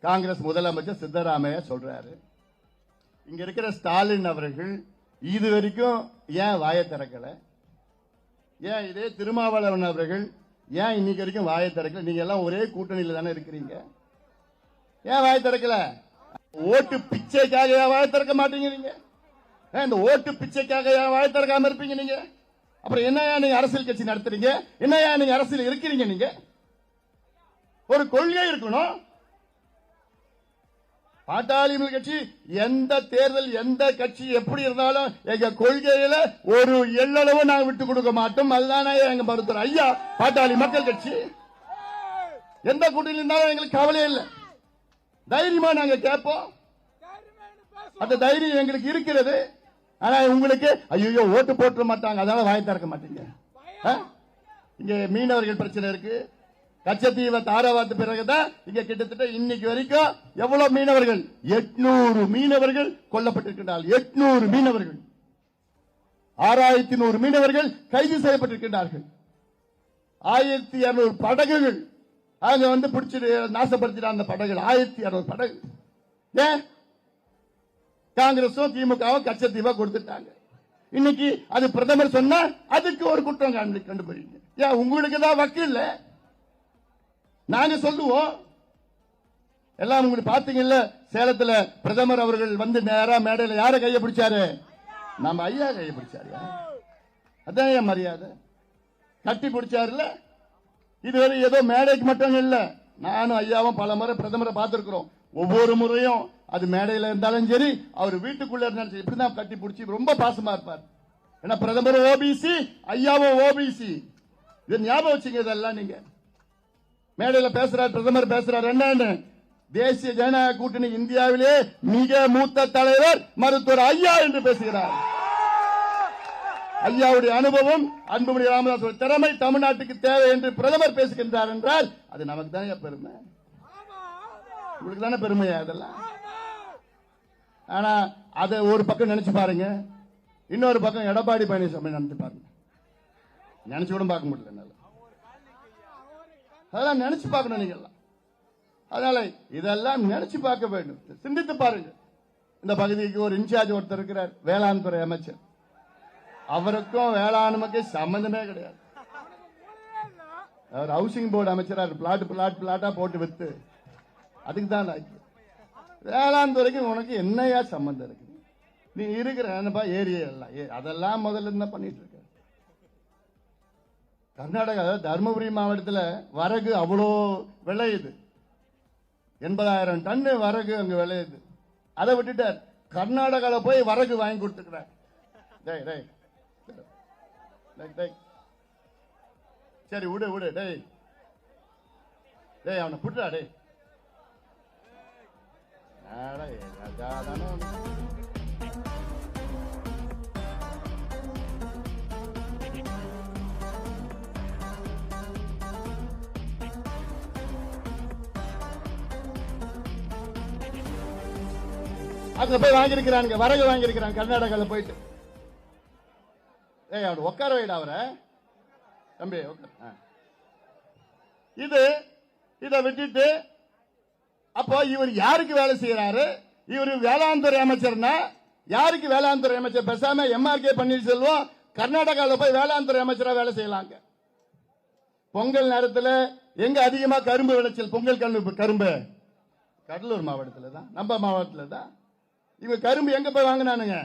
S5: காங்கிரஸ் முதலமைச்சர் சித்தராமையா சொல்றாரு. இங்க இருக்கிற ஸ்டாலின் அவர்கள் இது வரைக்கும் ஏன் வாயை திறக்கல? ஏன் இதே திருமாவளவன் அவர்கள் ஏன் இன்னைக்கு வரைக்கும் வாயை திறக்கல? நீங்க எல்லாம் ஒரே கூட்டணியில தானே இருக்கிறீங்க, ஏன் வாயை திறக்கல? ஓட்டு பிச்சைக்காக வாயை திறக்க மாட்டீங்க நீங்க? இந்த ஓட்டு பிச்சைக்காக வாயை திறக்காம இருப்பீங்க நீங்க? அப்புறம் என்னையா நீங்க அரசியல் கட்சி நடத்துறீங்க? என்னையா நீங்க அரசியல் இருக்கிறீங்க? நீங்க ஒரு கொள்கை இருக்கணும். பாட்டாளி கட்சி எந்த தேர்தல் எந்த கட்சி எப்படி இருந்தாலும் எங்க கொள்கையில ஒரு எள்ளளவு நாங்க விட்டு கொடுக்க மாட்டோம். அதுதானே எங்க மருத்துவர் ஐயா பாட்டாளி மக்கள் கட்சி. எந்த கூட்டணியில் இருந்தாலும் எங்களுக்கு கவலையே இல்லை, தைரியமா நாங்க கேட்போம். அந்த தைரியம் எங்களுக்கு இருக்கிறது. ஆனா உங்களுக்கு ஐயோ ஓட்டு போட்டுற மாட்டாங்க அதனால வாய் திறக்க மாட்டீங்க. இங்க மீனவர்கள் பிரச்சனை இருக்கு. கச்சத்தீவை தாராவாத்து பிறகுதான் இங்க கிட்டத்தட்ட இன்னைக்கு வரைக்கும் எவ்வளவு மீனவர்கள் 800 மீனவர்கள் கொல்லப்பட்டிருக்கிறார்கள். 800 மீனவர்கள், 6100 மீனவர்கள் கைது செய்யப்பட்டிருக்கிறார்கள். 1200 படகுகள் அங்க வந்து பிடிச்சிட்டு நாசப்படுத்தின அந்த படகுகள் 1200 படகு. ஏன் காங்கிரஸும் திமுகவும் கச்சத்தீவா கொடுத்துட்டாங்க. இன்னைக்கு அது பிரதமர் சொன்னா அதுக்கு ஒரு குற்றம் கண்டுபிடிங்க. ஏன் உங்களுக்கு தான் வக்கீல் இல்ல? நாங்க சொல்லுவோம். எல்லாம் உங்களுக்கு பாத்தீங்கல்ல, சேலத்துல பிரதமர் அவர்கள் வந்து நேரா மேடையில் யார கைய பிடிச்சாரு? நம்ம ஐயா கைய பிடிச்சாரு. அதான் என் மரியாதை. கட்டி பிடிச்சாருல. இதுவரை ஏதோ மேடைக்கு மட்டும் இல்ல, நானும் ஐயாவும் பல முறை பிரதமரை பார்த்திருக்கிறோம். ஒவ்வொரு முறையும் அது மேடையில் இருந்தாலும் சரி அவர் வீட்டுக்குள்ள இருந்தாலும் சரி இப்படிதான் கட்டி பிடிச்சி ரொம்ப பாசமா இருப்பார். ஏன்னா பிரதமர் ஓபிசி, ஐயாவும் ஓபிசி. இது ஞாபகம் வச்சுங்க. இதெல்லாம் நீங்க மேடையில பேசுறார், பிரதமர் பேசுறார். என்னன்னு தேசிய ஜனநாயக கூட்டணி இந்தியாவிலே மிக மூத்த தலைவர் மருத்துவர் ஐயா என்று பேசுகிறார். ஐயாவுடைய அனுபவம், அன்புமணி ராமதாஸ் திறமை தமிழ்நாட்டுக்கு தேவை என்று பிரதமர் பேசுகின்றார் என்றால் அது நமக்கு தானே பெருமை, உங்களுக்கு தானே பெருமையா இதெல்லாம். ஆனா அதை ஒரு பக்கம் நினைச்சு பாருங்க, இன்னொரு பக்கம் எடப்பாடி பழனிசாமி நினைச்சு பாருங்க. நினைச்சு கூட பார்க்க முடியல என்னால. அதெல்லாம் நினைச்சு பார்க்கணும் நீங்க எல்லாம். அதனால இதெல்லாம் நினைச்சு பார்க்க வேண்டும், சிந்தித்து பாருங்க. இந்த பகுதிக்கு ஒரு இன்சார்ஜ் ஒருத்தர் இருக்கிறார், வேளாண் துறை அமைச்சர். அவருக்கும் வேளாண்மைக்கு சம்பந்தமே கிடையாது. அவர் ஹவுசிங் போர்டு அமைச்சரா பிளாட்டா போட்டு வித்து அதுக்கு தான் வேளாண் துறைக்கு உனக்கு என்னையா சம்பந்தம் இருக்கு? நீ இருக்கிற ஏரியா எல்லாம் அதெல்லாம் முதல்ல இருந்தா பண்ணிட்டு இருக்க. கர்நாடகா தர்மபுரி மாவட்டத்தில் வரகு அவ்வளோ விளையுது, 80,000 டன் வரகு அங்க விளையுது. அதை விட்டுட்டார், கர்நாடகாவில் போய் வரகு வாங்கி கொடுத்துக்கிறார். சரி விடு விடு, டேய் டேய் அவனை புட்டுடா டேய். அங்க போய் வாங்கியிருக்கிறாங்க, வரகு வாங்கியிருக்கிறாங்க கர்நாடகாவில் போயிட்டு. ஏய் அவன் உட்கார வைடா அவரை தம்பி உட்கார. இதை விட்டுட்டு அப்போ இவர் யாருக்கு வேலை செய்யறாரு? இவர் வேளாண் துறை அமைச்சர்னா யாருக்கு வேளாண் துறை அமைச்சர்? பேசாம எம்ஆர்கே பன்னீர்செல்வம் கர்நாடகாவில் போய் வேளாண் துறை அமைச்சரா வேலை செய்யலாங்க. பொங்கல் நேரத்தில் எங்க அதிகமா கரும்பு விளைச்சல்? பொங்கல் கரும்பு கடலூர் மாவட்டத்தில் தான், நம்ம மாவட்டத்தில் தான். இவங்க கரும்பு எங்க போய் வாங்கினானுங்க?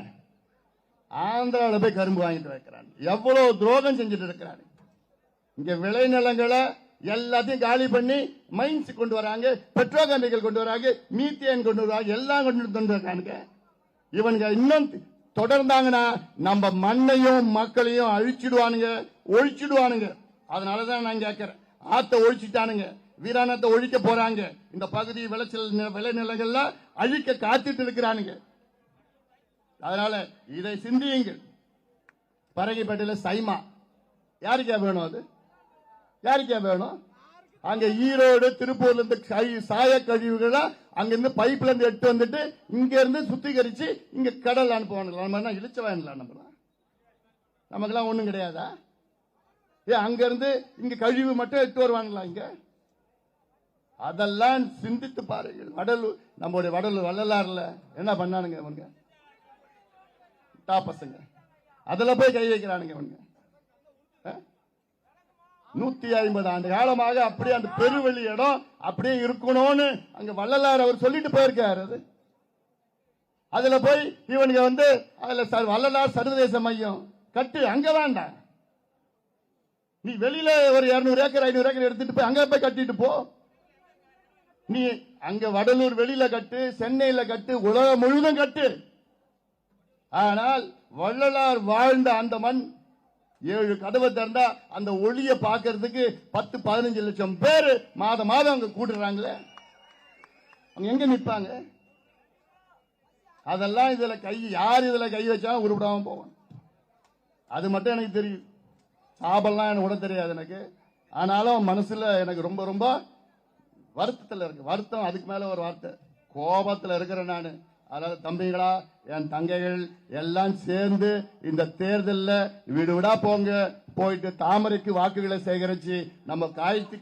S5: ஆந்திராவில் போய் கரும்பு வாங்கிட்டு வைக்கிறாங்க. எவ்வளவு துரோகம் செஞ்சுட்டு இருக்கிறாங்க. இங்க விளைநிலங்களை எல்லாத்தையும் காலி பண்ணி மைன்ஸ் கொண்டு வராங்க, பெட்ரோகெமிக்கல் கொண்டு வராங்க, மீத்தேன் கொண்டு வராங்க, எல்லாம் கொண்டு வராங்க. இவனுங்க இன்னும் தொடர்ந்தாங்கன்னா நம்ம மண்ணையும் மக்களையும் அழிச்சிடுவானுங்க, ஒழிச்சிடுவானுங்க. அதனாலதான் நான் கேட்கிறேன், ஆத்த ஒழிச்சிட்டானுங்க, வீராணத்தை ஒழிக்க போறாங்க. இந்த பகுதி விளைநிலங்கள்ல அழிக்க காத்துட்டு இருக்கிறானுங்க. அதனால இதை சிந்தியுங்கள். பரங்கிப்பேட்டையில சைமா யாருக்கே வேணும்? அது யாருக்கே வேணும்? அங்க ஈரோடு திருப்பூர்ல இருந்து சாய கழிவுகளா அங்கிருந்து பைப்ல இருந்து எடுத்து வந்துட்டு இங்க இருந்து சுத்திகரிச்சு இங்க கடல் அனுப்புவாங்க. நம்ம என்ன இழிச்ச வேணலாம்? நமக்கெல்லாம் ஒண்ணும் கிடையாதா? அங்க இருந்து இங்க கழிவு மட்டும் எடுத்து வருவாங்களா? இங்க அதெல்லாம் சிந்தித்து பாருங்கள். நம்முடைய வள்ளலாறுல என்ன பண்ணானுங்க இவங்க? பசங்க அதுல போய் கை வைக்கிறானுங்க இவங்க. 150 ஆண்டு காலமாக அப்படியே அந்த பெருவெளி இடம் அப்படியே இருக்கணும்னு அங்க வள்ளலார் அவர் சொல்லிட்டு போயிருக்காரு. அதுல போய் இவனுங்க அதுல வள்ளலார் சர்வதேச மையம் கட்டு, அங்க வேண்டாம். நீ வெளியில ஒரு 200 ஏக்கர் 500 ஏக்கர் எடுத்துட்டு போய் அங்க போய் கட்டிட்டு போ. நீ அங்க வடலூர் வெளியில கட்டு, சென்னையில கட்டு, உலகம் முழுவதும் கட்டு. ஆனால் வள்ளலார் வாழ்ந்த அந்த மண் 7 கதவை திறந்தா அந்த ஒளியை பார்க்கறதுக்கு 10-15 லட்சம் பேர் மாதம் அங்க கூடுறாங்களே. அவங்க எங்க நிற்பாங்க? அதெல்லாம் இதுல யார் இதுல கை வச்சாலும் உருப்படாம போவாங்க. அது மட்டும் எனக்கு தெரியும். சாபெல்லாம் எனக்கு கூட தெரியாது எனக்கு. ஆனாலும் மனசுல எனக்கு ரொம்ப ரொம்ப வருத்தத்தில் இருக்கு. வருத்தம் அதுக்கு மேல ஒரு வார்த்தை, கோபத்தில் இருக்கிறேன் நான். அதாவது தம்பிகளா, என் தங்கைகள் எல்லாம் சேர்ந்து இந்த தேர்தலில் வீடு விடா போங்க, போயிட்டு தாமரைக்கு வாக்குகளை சேகரிச்சு நம்ம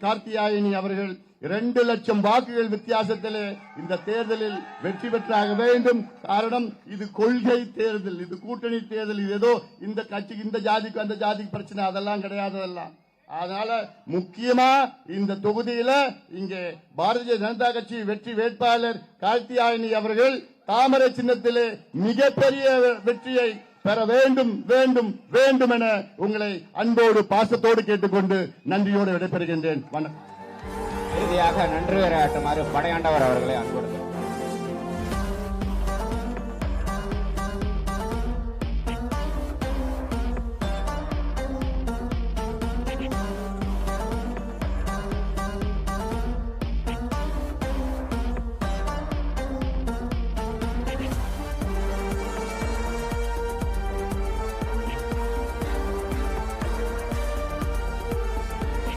S5: கார்த்தியாயினி அவர்கள் 2 லட்சம் வாக்குகள் வித்தியாசத்தில் இந்த தேர்தலில் வெற்றி பெற்றாக வேண்டும். காரணம், இது கொள்கை தேர்தல், இது கூட்டணி தேர்தல். இது ஏதோ இந்த கட்சிக்கு இந்த ஜாதிக்கு அந்த ஜாதிக்கு பிரச்சனை அதெல்லாம் கிடையாததெல்லாம். அதனால முக்கியமா இந்த தொகுதியில இங்கே பாரதிய ஜனதா கட்சி வெற்றி வேட்பாளர் கார்த்தியாயினி அவர்கள் தாமரை சின்னத்திலே மிகப்பெரிய வெற்றியை பெற வேண்டும் வேண்டும் வேண்டும் என உங்களை அன்போடு பாசத்தோடு கேட்டுக்கொண்டு நன்றியோடு விடைபெறுகின்றேன். வணக்கம்.
S6: இறுதியாக நன்றி உரையாற்றுமாறு படையாண்டவர் அவர்களை அன்போடு